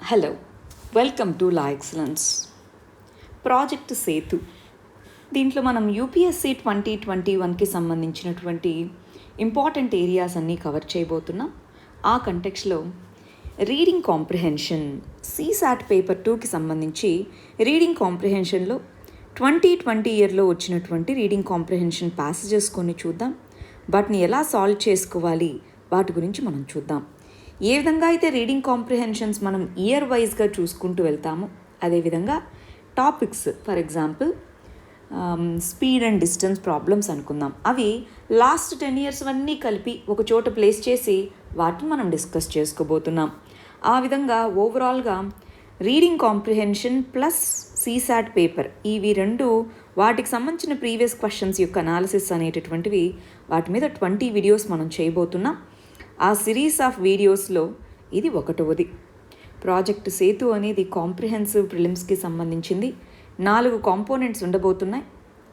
Hello, welcome to La Excellence. Project Setu, దీంట్లో మనం UPSC 2021కి సంబంధించినటువంటి ఇంపార్టెంట్ ఏరియాస్ అన్నీ కవర్ చేయబోతున్నాం. ఆ కంటెక్స్లో రీడింగ్ కాంప్రిహెన్షన్ సీసాట్ పేపర్ 2కి సంబంధించి రీడింగ్ కాంప్రిహెన్షన్లో 2020 ఇయర్లో వచ్చినటువంటి రీడింగ్ కాంప్రిహెన్షన్ ప్యాసేజెస్ కొన్ని చూద్దాం. వాటిని ఎలా సాల్వ్ చేసుకోవాలి వాటి గురించి మనం చూద్దాం. ఏ విధంగా అయితే రీడింగ్ కాంప్రిహెన్షన్స్ మనం ఇయర్ వైజ్గా చూసుకుంటూ వెళ్తాము, అదేవిధంగా topics for example speed and distance problems అనుకుందాం. అవి లాస్ట్ 10 years అన్నీ కలిపి ఒక చోట ప్లేస్ చేసి వాటిని మనం డిస్కస్ చేసుకోబోతున్నాం. ఆ విధంగా ఓవరాల్గా reading comprehension plus CSAT paper ఇవి రెండు వాటికి సంబంధించిన ప్రీవియస్ క్వశ్చన్స్ యొక్క అనాలిసిస్ అనేటటువంటివి వాటి మీద 20 వీడియోస్ మనం చేయబోతున్నాం. ఆ సిరీస్ ఆఫ్ వీడియోస్లో ఇది ఒకటవది. ప్రాజెక్ట్ సేతు అనేది కాంప్రిహెన్సివ్ ప్రిలిమ్స్కి సంబంధించింది. 4 కాంపోనెంట్స్ ఉండబోతున్నాయి.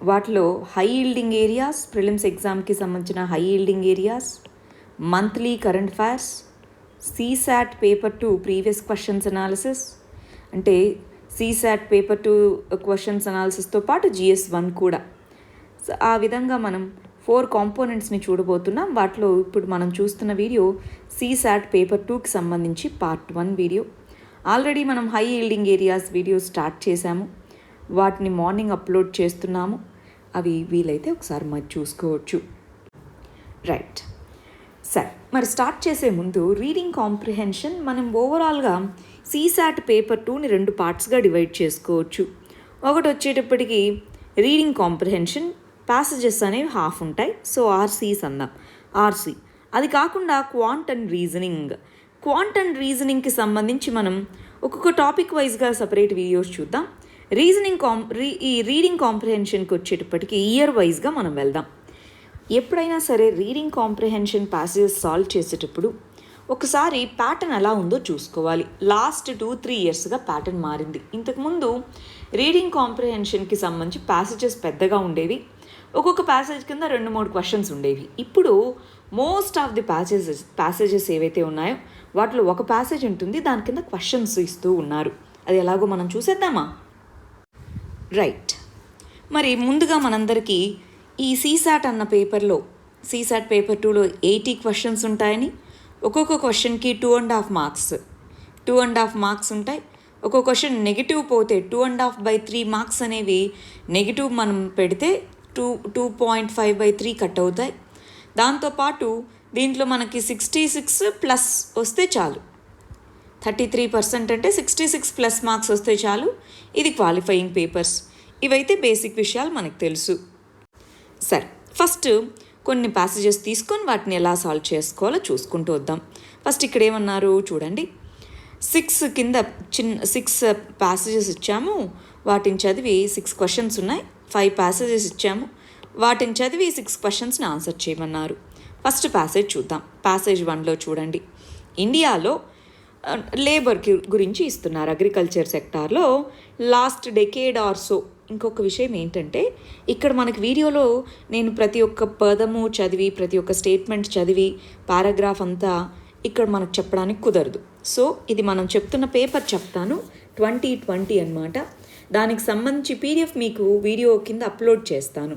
వాటిలో హై ఈల్డింగ్ ఏరియాస్, ప్రిలిమ్స్ ఎగ్జామ్కి సంబంధించిన high yielding areas, monthly current affairs, CSAT paper 2 previous questions analysis, అంటే సీసాట్ పేపర్ 2 క్వశ్చన్స్ అనాలిసిస్తో పాటు GS1 కూడా. ఆ విధంగా మనం 4 కాంపోనెంట్స్ని చూడబోతున్నాం. వాటిలో ఇప్పుడు మనం చూస్తున్న వీడియో సీసాట్ పేపర్ 2కి సంబంధించి పార్ట్ 1 వీడియో. ఆల్రెడీ మనం high yielding areas video start చేశాము. వాటిని మార్నింగ్ అప్లోడ్ చేస్తున్నాము. అవి వీలైతే ఒకసారి మరి చూసుకోవచ్చు. రైట్, సరే, మరి స్టార్ట్ చేసే ముందు రీడింగ్ కాంప్రిహెన్షన్ మనం ఓవరాల్గా సీసాట్ పేపర్ 2ని 2 పార్ట్స్గా డివైడ్ చేసుకోవచ్చు. ఒకటి వచ్చేటప్పటికి రీడింగ్ కాంప్రిహెన్షన్ ప్యాసేజెస్ అనేవి హాఫ్ ఉంటాయి, సో ఆర్సీస్ అందాం. ఆర్సీ అది కాకుండా క్వాంట్ అండ్ రీజనింగ్కి సంబంధించి మనం ఒక్కొక్క టాపిక్ వైజ్గా సపరేట్ వీడియోస్ చూద్దాం. ఈ రీడింగ్ కాంప్రిహెన్షన్కి వచ్చేటప్పటికి ఇయర్ వైజ్గా మనం వెళ్దాం. ఎప్పుడైనా సరే రీడింగ్ కాంప్రిహెన్షన్ ప్యాసేజెస్ సాల్వ్ చేసేటప్పుడు ఒకసారి ప్యాటర్న్ ఎలా ఉందో చూసుకోవాలి. లాస్ట్ 2-3 yearsగా ప్యాటర్న్ మారింది. ఇంతకుముందు రీడింగ్ కాంప్రిహెన్షన్కి సంబంధించి ప్యాసేజెస్ పెద్దగా ఉండేవి. ఒక్కొక్క ప్యాసేజ్ కింద 2-3 క్వశ్చన్స్ ఉండేవి. ఇప్పుడు మోస్ట్ ఆఫ్ ది ప్యాసేజెస్ ఏవైతే ఉన్నాయో వాటిలో ఒక ప్యాసేజ్ ఉంటుంది, దాని కింద క్వశ్చన్స్ ఇస్తూ ఉన్నారు. అది ఎలాగో మనం చూసేద్దామా? రైట్, మరి ముందుగా మనందరికీ ఈ సీసాట్ అన్న పేపర్లో సీసాట్ పేపర్ 2లో 80 క్వశ్చన్స్ ఉంటాయని, ఒక్కొక్క క్వశ్చన్కి 2.5 మార్క్స్ ఉంటాయి. ఒక్కొక్క క్వశ్చన్ నెగిటివ్ పోతే 2.5/3 మార్క్స్ అనేవి నెగిటివ్ మనం పెడితే 2.5/3 కట్ అవుతాయి. దాంతోపాటు దీంట్లో మనకి 66+ వస్తే చాలు. 33% అంటే 66+ మార్క్స్ వస్తే చాలు. ఇది క్వాలిఫైయింగ్ పేపర్స్. ఇవైతే బేసిక్ విషయాలు మనకు తెలుసు. సరే, ఫస్ట్ కొన్ని ప్యాసేజెస్ తీసుకొని వాటిని ఎలా సాల్వ్ చేసుకోవాలో చూసుకుంటూ వద్దాం. ఫస్ట్ ఇక్కడ ఏమన్నారు చూడండి. 6 ప్యాసేజెస్ ఇచ్చాము, వాటిని చదివి 6 క్వశ్చన్స్ ఉన్నాయి. 5 ప్యాసేజెస్ ఇచ్చాము, వాటిని చదివి 6 క్వశ్చన్స్ని ఆన్సర్ చేయమన్నారు. ఫస్ట్ ప్యాసేజ్ చూద్దాం. ప్యాసేజ్ 1లో చూడండి, ఇండియాలో లేబర్ గురించి ఇస్తున్నారు. అగ్రికల్చర్ సెక్టార్లో లాస్ట్ డెకేడ్ ఆర్ సో. ఇంకొక విషయం ఏంటంటే, ఇక్కడ మనకి వీడియోలో నేను ప్రతి ఒక్క పదము చదివి ప్రతి ఒక్క స్టేట్మెంట్ చదివి పారాగ్రాఫ్ అంతా ఇక్కడ మనకు చెప్పడానికి కుదరదు. సో ఇది మనం చెప్తున్న పేపర్ చెప్తాను, 2020 అన్నమాట. దానికి సంబంధించి PDF మీకు వీడియో కింద అప్లోడ్ చేస్తాను.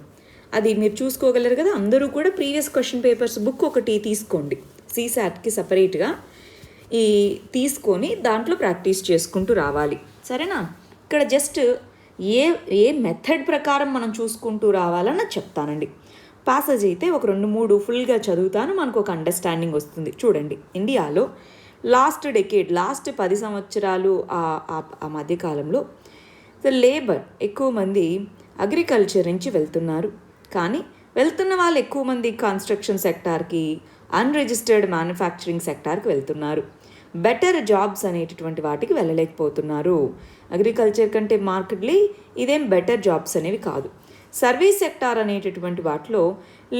అది మీరు చూసుకోగలరు కదా. అందరూ కూడా ప్రీవియస్ క్వశ్చన్ పేపర్స్ బుక్ ఒకటి తీసుకోండి, సీసాట్కి సపరేట్గా తీసుకొని దాంట్లో ప్రాక్టీస్ చేసుకుంటూ రావాలి, సరేనా? ఇక్కడ జస్ట్ ఏ మెథడ్ ప్రకారం మనం చూసుకుంటూ రావాలని చెప్తానండి. ప్యాసేజ్ అయితే ఒక 2-3 ఫుల్గా చదువుతాను, మనకు ఒక అండర్స్టాండింగ్ వస్తుంది. చూడండి, ఇండియాలో లాస్ట్ 10 సంవత్సరాలు ఆ మధ్యకాలంలో లేబర్ ఎక్కువ మంది అగ్రికల్చర్ నుంచి వెళ్తున్నారు. కానీ వెళ్తున్న వాళ్ళు ఎక్కువ మంది కన్స్ట్రక్షన్ సెక్టార్కి, అన్రిజిస్టర్డ్ మ్యానుఫ్యాక్చరింగ్ సెక్టార్కి వెళ్తున్నారు. బెటర్ జాబ్స్ అనేటటువంటి వాటికి వెళ్ళలేకపోతున్నారు. అగ్రికల్చర్ కంటే మార్కెట్లీ ఇదేం బెటర్ జాబ్స్ అనేవి కాదు. సర్వీస్ సెక్టార్ అనేటటువంటి వాటిలో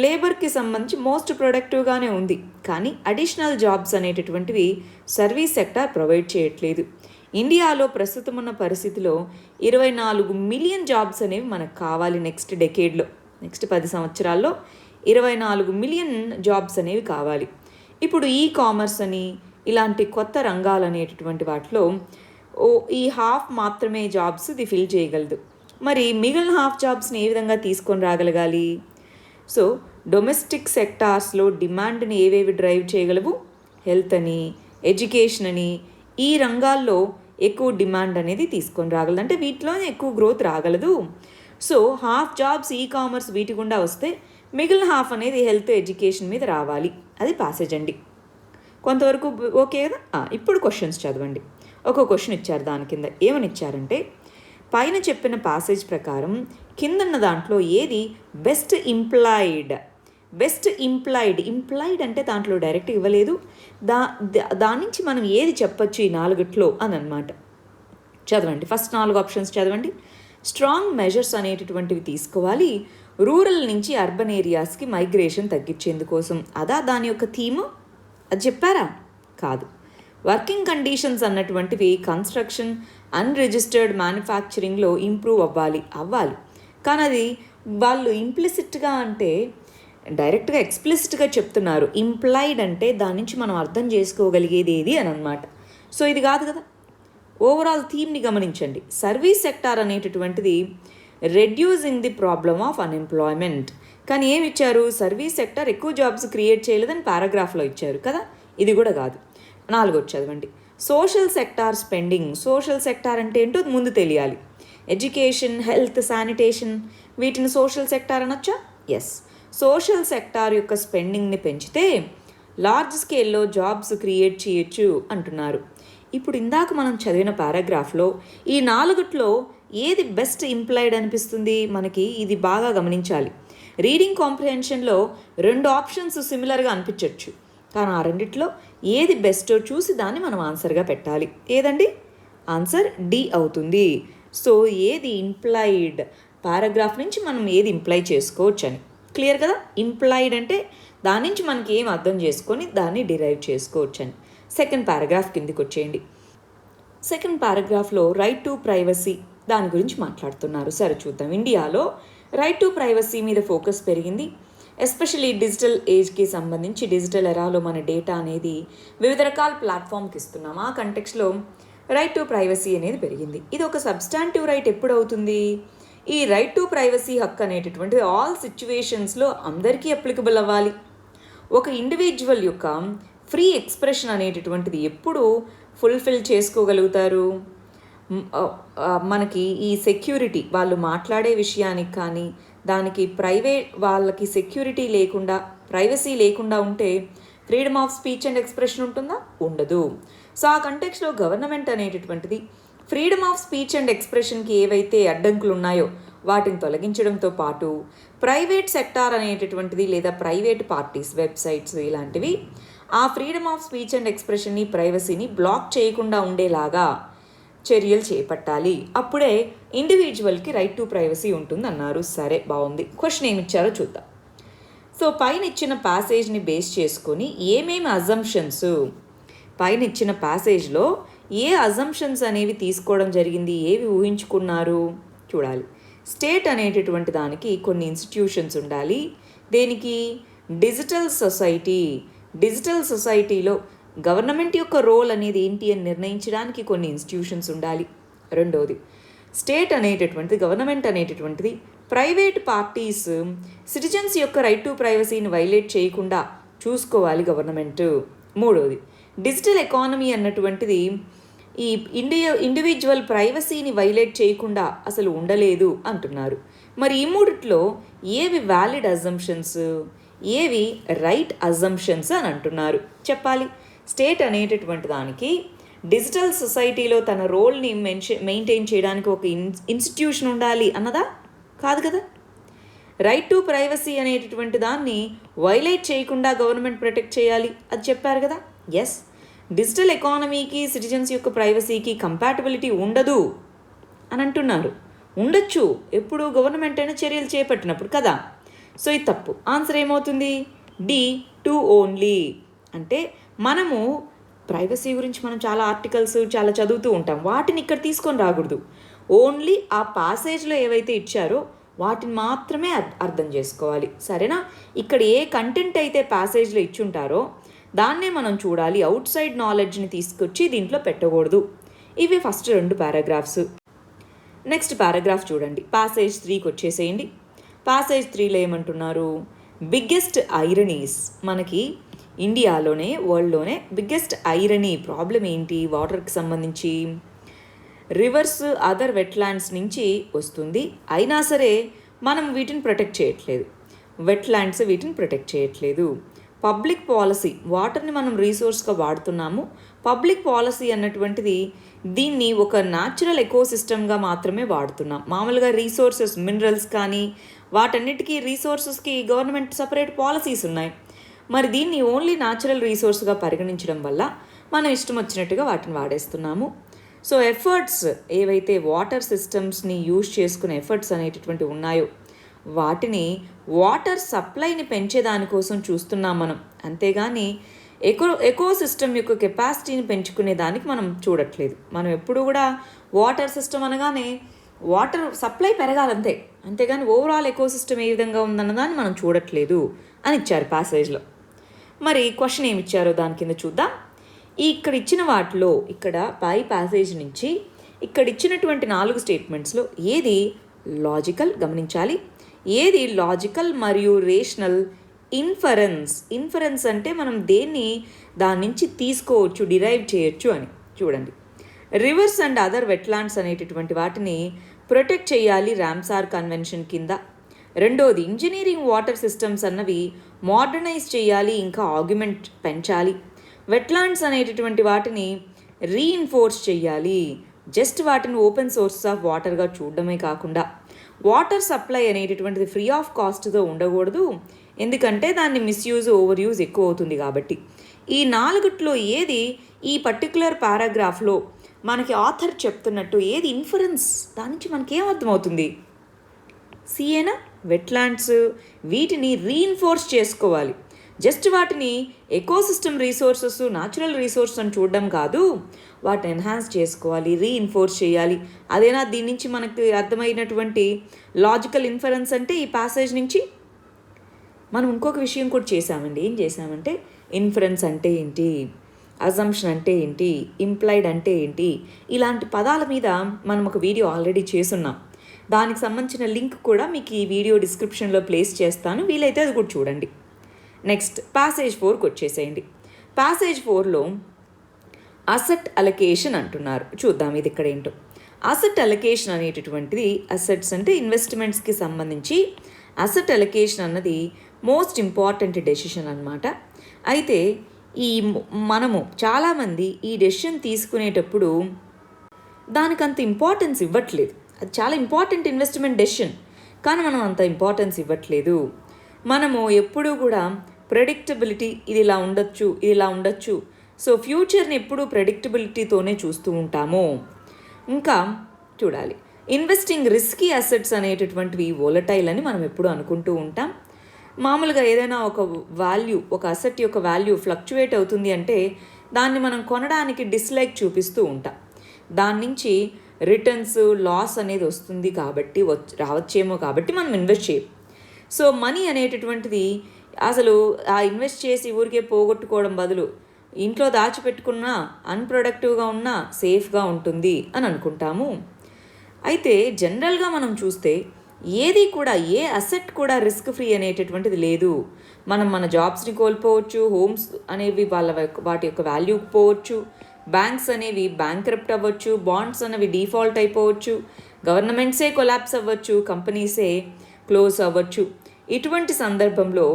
లేబర్కి సంబంధించి మోస్ట్ ప్రొడక్టివ్గానే ఉంది, కానీ అడిషనల్ జాబ్స్ అనేటటువంటివి సర్వీస్ సెక్టార్ ప్రొవైడ్ చేయట్లేదు. ఇండియాలో ప్రస్తుతం ఉన్న పరిస్థితిలో 24 మిలియన్ జాబ్స్ అనేవి మనకు కావాలి. నెక్స్ట్ 10 సంవత్సరాల్లో 24 మిలియన్ జాబ్స్ అనేవి కావాలి. ఇప్పుడు ఈ కామర్స్ అని, ఇలాంటి కొత్త రంగాలు అనేటటువంటి వాటిలో ఈ హాఫ్ మాత్రమే జాబ్స్ ఇది ఫిల్ చేయగలదు. మరి మిగిలిన హాఫ్ జాబ్స్ని ఏ విధంగా తీసుకొని రాగలగాలి? సో డొమెస్టిక్ సెక్టార్స్లో డిమాండ్ని ఏవేవి డ్రైవ్ చేయగలవు? హెల్త్ అని, ఎడ్యుకేషన్ అని, ఈ రంగాల్లో ఎక్కువ డిమాండ్ అనేది తీసుకొని రాగలదు, అంటే వీటిలోనే ఎక్కువ గ్రోత్ రాగలదు. So half jobs ecommerce వీటి గుండా వస్తే మిగిలిన హాఫ్ అనేది హెల్త్ ఎడ్యుకేషన్ మీద రావాలి. అది ప్యాసేజ్ అండి. కొంతవరకు ఓకే కదా? ఇప్పుడు క్వశ్చన్స్ చదవండి. ఒక క్వశ్చన్ ఇచ్చారు, దాని కింద ఏమని ఇచ్చారంటే, పైన చెప్పిన ప్యాసేజ్ ప్రకారం కిందన్న దాంట్లో ఏది బెస్ట్ ఇంప్లాయిడ్ అంటే దాంట్లో డైరెక్ట్ ఇవ్వలేదు, దాని నుంచి మనం ఏది చెప్పచ్చు ఈ 4 అని అనమాట. చదవండి, ఫస్ట్ 4 ఆప్షన్స్ చదవండి. స్ట్రాంగ్ మెజర్స్ అనేటటువంటివి తీసుకోవాలి రూరల్ నుంచి అర్బన్ ఏరియాస్కి మైగ్రేషన్ తగ్గించేందుకోసం. అదా దాని యొక్క థీము? అది చెప్పారా? కాదు. వర్కింగ్ కండిషన్స్ అన్నటువంటివి కన్స్ట్రక్షన్, అన్రిజిస్టర్డ్ మ్యానుఫ్యాక్చరింగ్లో ఇంప్రూవ్ అవ్వాలి. కానీ అది వాళ్ళు ఇంప్లిసిట్గా అంటే డైరెక్ట్గా ఎక్స్ప్లిసిట్గా చెప్తున్నారు. ఇంప్లాయిడ్ అంటే దాని నుంచి మనం అర్థం చేసుకోగలిగేది ఏది అని అనమాట. సో ఇది కాదు కదా. ఓవరాల్ థీమ్ని గమనించండి. సర్వీస్ సెక్టార్ అనేటటువంటిది reducing the problem of unemployment. కానీ ఏమి ఇచ్చారు? సర్వీస్ సెక్టార్ ఎక్కువ జాబ్స్ క్రియేట్ చేయలేదని పారాగ్రాఫ్లో ఇచ్చారు కదా. ఇది కూడా కాదు. 4 చదవండి. Social sector spending. Social sector అంటే ఏంటో ముందు తెలియాలి. ఎడ్యుకేషన్, హెల్త్, శానిటేషన్ వీటిని సోషల్ సెక్టార్ అనొచ్చా? ఎస్. సోషల్ సెక్టార్ యొక్క స్పెండింగ్ని పెంచితే లార్జ్ స్కేల్లో జాబ్స్ క్రియేట్ చేయొచ్చు అంటున్నారు. ఇప్పుడు ఇందాక మనం చదివిన పారాగ్రాఫ్లో ఈ 4 ఏది బెస్ట్ ఇంప్లాయిడ్ అనిపిస్తుంది మనకి? ఇది బాగా గమనించాలి. రీడింగ్ కాంప్రిహెన్షన్లో 2 ఆప్షన్స్ సిమిలర్గా అనిపించవచ్చు, కానీ ఆ రెండిట్లో ఏది బెస్టో చూసి దాన్ని మనం ఆన్సర్గా పెట్టాలి. ఏదండి? ఆన్సర్ డి అవుతుంది. సో ఏది ఇంప్లాయిడ్, పారాగ్రాఫ్ నుంచి మనం ఏది ఇంప్లై చేసుకోవచ్చు అని క్లియర్ కదా. ఇంప్లాయిడ్ అంటే దాని నుంచి మనకి ఏం అర్థం చేసుకొని దాన్ని డిరైవ్ చేసుకోవచ్చు అని. సెకండ్ పారాగ్రాఫ్ కిందికి వచ్చేయండి. సెకండ్ పారాగ్రాఫ్లో రైట్ టు ప్రైవసీ దాని గురించి మాట్లాడుతున్నారు. సరే చూద్దాం. ఇండియాలో రైట్ టు ప్రైవసీ మీద ఫోకస్ పెరిగింది. ఎస్పెషల్లీ డిజిటల్ ఏజ్కి సంబంధించి డిజిటల్ ఎరాలో మన డేటా అనేది వివిధ రకాల ప్లాట్ఫామ్కి ఇస్తున్నాం. ఆ కంటెక్స్లో రైట్ టు ప్రైవసీ అనేది పెరిగింది. ఇది ఒక సబ్స్టాంటివ్ రైట్ ఎప్పుడు అవుతుంది? ఈ రైట్ టు ప్రైవసీ హక్కు అనేటటువంటిది ఆల్ సిచ్యువేషన్స్లో అందరికీ అప్లికబుల్ అవ్వాలి. ఒక ఇండివిజువల్ యొక్క ఫ్రీ ఎక్స్ప్రెషన్ అనేటటువంటిది ఎప్పుడు ఫుల్ఫిల్ చేసుకోగలుగుతారు? మనకి ఈ సెక్యూరిటీ, వాళ్ళు మాట్లాడే విషయానికి కానీ దానికి ప్రైవేట్ వాళ్ళకి సెక్యూరిటీ లేకుండా, ప్రైవసీ లేకుండా ఉంటే freedom of speech and expression ఉంటుందా? ఉండదు. సో ఆ కంటెక్స్లో గవర్నమెంట్ అనేటటువంటిది ఫ్రీడమ్ ఆఫ్ స్పీచ్ అండ్ ఎక్స్ప్రెషన్కి ఏవైతే అడ్డంకులు ఉన్నాయో వాటిని తొలగించడంతో పాటు ప్రైవేట్ సెక్టార్ అనేటటువంటిది లేదా ప్రైవేట్ పార్టీస్, వెబ్సైట్స్ ఇలాంటివి ఆ ఫ్రీడమ్ ఆఫ్ స్పీచ్ అండ్ ఎక్స్ప్రెషన్ని, ప్రైవసీని బ్లాక్ చేయకుండా ఉండేలాగా చర్యలు చేపట్టాలి. అప్పుడే ఇండివిజువల్కి రైట్ టు ప్రైవసీ ఉంటుందన్నారు. సరే, బాగుంది. క్వశ్చన్ ఏమి ఇచ్చారో చూద్దాం. సో పైన ఇచ్చిన ప్యాసేజ్ని బేస్ చేసుకొని ఏమేమి అజంప్షన్స్, పైన ఇచ్చిన ప్యాసేజ్లో ఏ అజంప్షన్స్ అనేవి తీసుకోవడం జరిగింది, ఏవి ఊహించుకున్నారు చూడాలి. స్టేట్ అనేటటువంటి దానికి కొన్ని ఇన్స్టిట్యూషన్స్ ఉండాలి. దేనికి? డిజిటల్ సొసైటీలో గవర్నమెంట్ యొక్క రోల్ అనేది ఏంటి అని నిర్ణయించడానికి కొన్ని ఇన్స్టిట్యూషన్స్ ఉండాలి. రెండోది, స్టేట్ అనేటటువంటిది, గవర్నమెంట్ అనేటటువంటిది ప్రైవేట్ పార్టీస్ సిటిజన్స్ యొక్క రైట్ టు ప్రైవసీని వైలేట్ చేయకుండా చూసుకోవాలి గవర్నమెంట్. మూడోది, డిజిటల్ ఎకానమీ అన్నటువంటిది ఈ ఇండివిజువల్ ప్రైవసీని వైలేట్ చేయకుండా అసలు ఉండలేదు అంటున్నారు. మరి ఈ మూడిట్లో ఏవి వ్యాలిడ్ అజంప్షన్స్, ఏవి రైట్ అజంప్షన్స్ అని అంటున్నారు చెప్పాలి. స్టేట్ అనేటటువంటి దానికి డిజిటల్ సొసైటీలో తన రోల్ని మెయింటైన్ చేయడానికి ఒక ఇన్స్టిట్యూషన్ ఉండాలి అన్నదా? కాదు కదా. రైట్ టు ప్రైవసీ అనేటటువంటి దాన్ని వైలేట్ చేయకుండా గవర్నమెంట్ ప్రొటెక్ట్ చేయాలి, అది చెప్పారు కదా. ఎస్. డిజిటల్ ఎకానమీకి సిటిజన్స్ యొక్క ప్రైవసీకి కంపాటబిలిటీ ఉండదు అని అంటున్నారు. ఉండొచ్చు, ఎప్పుడు గవర్నమెంట్ అయినా చర్యలు చేపట్టినప్పుడు కదా. సో ఇది తప్పు. ఆన్సర్ ఏమవుతుంది? D, two only. అంటే మనము ప్రైవసీ గురించి మనం చాలా ఆర్టికల్స్ చాలా చదువుతూ ఉంటాం, వాటిని ఇక్కడ తీసుకొని రాకూడదు. ఓన్లీ ఆ ప్యాసేజ్లో ఏవైతే ఇచ్చారో వాటిని మాత్రమే అర్థం చేసుకోవాలి. సరేనా? ఇక్కడ ఏ కంటెంట్ అయితే ప్యాసేజ్లో ఇచ్చుంటారో దాన్నే మనం చూడాలి, అవుట్ సైడ్ నాలెడ్జ్ని తీసుకొచ్చి దీంట్లో పెట్టకూడదు. ఇవి ఫస్ట్ 2 పారాగ్రాఫ్స్. నెక్స్ట్ పారాగ్రాఫ్ చూడండి, ప్యాసేజ్ 3కి వచ్చేసేయండి. ప్యాసేజ్ 3లో ఏమంటున్నారు, బిగ్గెస్ట్ ఐరనీస్, మనకి ఇండియాలోనే వరల్డ్లోనే బిగ్గెస్ట్ ఐరనీ ప్రాబ్లం ఏంటి వాటర్కి సంబంధించి, రివర్స్ అదర్ వెట్లాండ్స్ నుంచి వస్తుంది, అయినా సరే మనం వీటిని ప్రొటెక్ట్ చేయట్లేదు. వెట్లాండ్స్ వీటిని ప్రొటెక్ట్ చేయట్లేదు. పబ్లిక్ పాలసీ, వాటర్ని మనం రీసోర్స్గా వాడుతున్నాము. పబ్లిక్ పాలసీ అన్నటువంటిది దీన్ని ఒక న్యాచురల్ ఎకోసిస్టమ్గా మాత్రమే వాడుతున్నాం. మామూలుగా రీసోర్సెస్, మినరల్స్ కానీ వాటన్నిటికీ రీసోర్సెస్కి గవర్నమెంట్ సపరేట్ పాలసీస్ ఉన్నాయి. మరి దీన్ని ఓన్లీ న్యాచురల్ రీసోర్స్గా పరిగణించడం వల్ల మనం ఇష్టం వచ్చినట్టుగా వాటిని వాడేస్తున్నాము. సో ఎఫర్ట్స్ ఏవైతే వాటర్ సిస్టమ్స్ని యూజ్ చేసుకునే ఎఫర్ట్స్ అనేటటువంటి ఉన్నాయో వాటిని వాటర్ సప్లైని పెంచేదానికోసం చూస్తున్నాం మనం, అంతేగాని ఎకోసిస్టమ్ యొక్క కెపాసిటీని పెంచుకునే దానికి మనం చూడట్లేదు. మనం ఎప్పుడు కూడా వాటర్ సిస్టమ్ అనగానే వాటర్ సప్లై పెరగాలంతే, అంతేగాని ఓవరాల్ ఎకోసిస్టమ్ ఏ విధంగా ఉందన్నదాన్ని మనం చూడట్లేదు అని ఇచ్చారు ప్యాసేజ్లో. మరి క్వశ్చన్ ఏమి ఇచ్చారో దాని కింద చూద్దాం. ఇక్కడ ఇచ్చిన వాటిలో, ఇక్కడ పై ప్యాసేజ్ నుంచి ఇక్కడ ఇచ్చినటువంటి 4 స్టేట్మెంట్స్లో ఏది లాజికల్ గమనించాలి, ఏది లాజికల్ మరియు రేషనల్ ఇన్ఫరెన్స్ అంటే మనం దేన్ని దాని నుంచి తీసుకోవచ్చు, డిరైవ్ చేయొచ్చు అని చూడండి. రివర్స్ అండ్ అదర్ వెట్లాండ్స్ అనేటటువంటి వాటిని ప్రొటెక్ట్ చేయాలి రామ్సార్ కన్వెన్షన్ కింద. రెండోది, ఇంజనీరింగ్ వాటర్ సిస్టమ్స్ అన్నవి మోడర్నైజ్ చేయాలి, ఇంకా ఆర్గ్యుమెంట్ పెంచాలి. వెట్లాండ్స్ అనేటటువంటి వాటిని రీఇన్ఫోర్స్ చేయాలి, జస్ట్ వాటిని ఓపెన్ సోర్సెస్ ఆఫ్ వాటర్గా చూడడమే కాకుండా వాటర్ సప్లై అనేటటువంటిది ఫ్రీ ఆఫ్ కాస్ట్తో ఉండకూడదు, ఎందుకంటే దాన్ని మిస్యూజ్, ఓవర్ యూజ్ ఎక్కువ అవుతుంది కాబట్టి. ఈ 4 ఏది ఈ పర్టికులర్ పారాగ్రాఫ్లో మనకి ఆథర్ చెప్తున్నట్టు ఏది ఇన్ఫరెన్స్, దాని నుంచి మనకి ఏమర్థమవుతుంది, సిఏనా వెట్లాండ్స్ వీటిని రీఇన్ఫోర్స్ చేసుకోవాలి, జస్ట్ వాటిని ఎకోసిస్టమ్ రీసోర్సెస్, న్యాచురల్ రీసోర్స్ అని చూడడం కాదు, వాటిని ఎన్హాన్స్ చేసుకోవాలి, రీఇన్ఫోర్స్ చేయాలి. అదేనా దీని నుంచి మనకు అర్థమైనటువంటి లాజికల్ ఇన్ఫరెన్స్ అంటే ఈ ప్యాసేజ్ నుంచి. మనం ఇంకొక విషయం కూడా చేసామండి, ఏం చేసామంటే ఇన్ఫరెన్స్ అంటే ఏంటి, అజంప్షన్ అంటే ఏంటి, ఇంప్లైడ్ అంటే ఏంటి, ఇలాంటి పదాల మీద మనం ఒక వీడియో ఆల్రెడీ చేసున్నాం. దానికి సంబంధించిన లింక్ కూడా మీకు ఈ వీడియో డిస్క్రిప్షన్లో ప్లేస్ చేస్తాను, వీలైతే అది కూడా చూడండి. నెక్స్ట్ ప్యాసేజ్ 4కి వచ్చేసేయండి. ప్యాసేజ్ 4లో అసెట్ అలొకేషన్ అంటున్నారు, చూద్దాం ఇది ఇక్కడ ఏంటో. అసెట్ అలొకేషన్ అనేటటువంటిది, అసెట్స్ అంటే ఇన్వెస్ట్మెంట్స్కి సంబంధించి అసెట్ అలొకేషన్ అన్నది మోస్ట్ ఇంపార్టెంట్ డెసిషన్ అన్నమాట. అయితే మనము చాలామంది ఈ డెసిషన్ తీసుకునేటప్పుడు దానికి అంత ఇంపార్టెన్స్ ఇవ్వట్లేదు. అది చాలా ఇంపార్టెంట్ ఇన్వెస్ట్మెంట్ డెసిషన్, కానీ మనం అంత ఇంపార్టెన్స్ ఇవ్వట్లేదు. మనము ఎప్పుడూ కూడా ప్రెడిక్టబిలిటీ, ఇది ఇలా ఉండొచ్చు, ఇది ఇలా ఉండొచ్చు, సో ఫ్యూచర్ని ఎప్పుడూ ప్రెడిక్టబిలిటీతోనే చూస్తూ ఉంటాము. ఇంకా చూడాలి, ఇన్వెస్టింగ్ రిస్కీ అసెట్స్ అనేటటువంటివి వోలటైల్ అని మనం ఎప్పుడూ అనుకుంటూ ఉంటాం. మామూలుగా ఏదైనా ఒక వాల్యూ, ఒక అసెట్ యొక్క వాల్యూ ఫ్లక్చువేట్ అవుతుంది అంటే దాన్ని మనం కొనడానికి డిస్లైక్ చూపిస్తూ ఉంటాం. దాని నుంచి రిటర్న్స్, లాస్ అనేది వస్తుంది కాబట్టి రావచ్చేమో కాబట్టి మనం ఇన్వెస్ట్ చేయం. సో మనీ అనేటటువంటిది అసలు ఆ ఇన్వెస్ట్ చేసి ఊరికే పోగొట్టుకోవడం బదులు ఇంట్లో దాచిపెట్టుకున్నా, అన్ప్రొడక్టివ్గా ఉన్నా సేఫ్గా ఉంటుంది అని అనుకుంటాము. అయితే జనరల్గా మనం చూస్తే ఏది కూడా, ఏ అసెట్ కూడా రిస్క్ ఫ్రీ అనేటటువంటిది లేదు. మనం మన జాబ్స్ని కోల్పోవచ్చు, హోమ్స్ అనేవి వాటి యొక్క వాల్యూ పోవచ్చు, బ్యాంక్స్ అనేవి బ్యాంక్రప్ట్ అవ్వచ్చు, బాండ్స్ అనేవి డిఫాల్ట్ అయిపోవచ్చు, గవర్నమెంట్సే కొలాప్స్ అవ్వచ్చు, కంపెనీసే క్లోజ్ అవ్వచ్చు. ఇటువంటి సందర్భంలో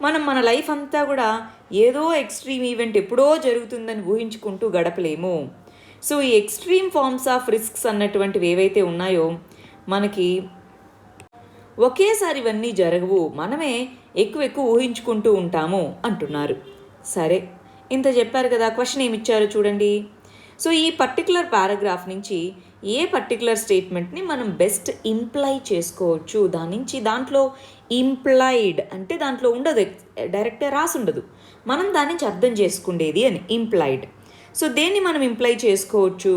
మనం మన లైఫ్ అంతా కూడా ఏదో ఎక్స్ట్రీమ్ ఈవెంట్ ఎప్పుడో జరుగుతుందని ఊహించుకుంటూ గడపలేము. సో ఈ ఎక్స్ట్రీమ్ ఫార్మ్స్ ఆఫ్ రిస్క్స్ అన్నటువంటివి ఏవైతే ఉన్నాయో మనకి ఒకేసారి ఇవన్నీ జరగవు, మనమే ఎక్కువ ఊహించుకుంటూ ఉంటాము అంటున్నారు. సరే, ఇంత చెప్పారు కదా, క్వశ్చన్ ఏమి ఇచ్చారో చూడండి. సో ఈ పర్టికులర్ పారాగ్రాఫ్ నుంచి ఏ పర్టికులర్ స్టేట్మెంట్ని మనం బెస్ట్ ఇంప్లై చేసుకోవచ్చు, దాంట్లో ఇంప్లాయిడ్ అంటే దాంట్లో ఉండదు, డైరెక్ట్గా రాసి ఉండదు, మనం దాని నుంచి అర్థం చేసుకుండేది అని ఇంప్లాయిడ్. సో దేన్ని మనం ఇంప్లై చేసుకోవచ్చు,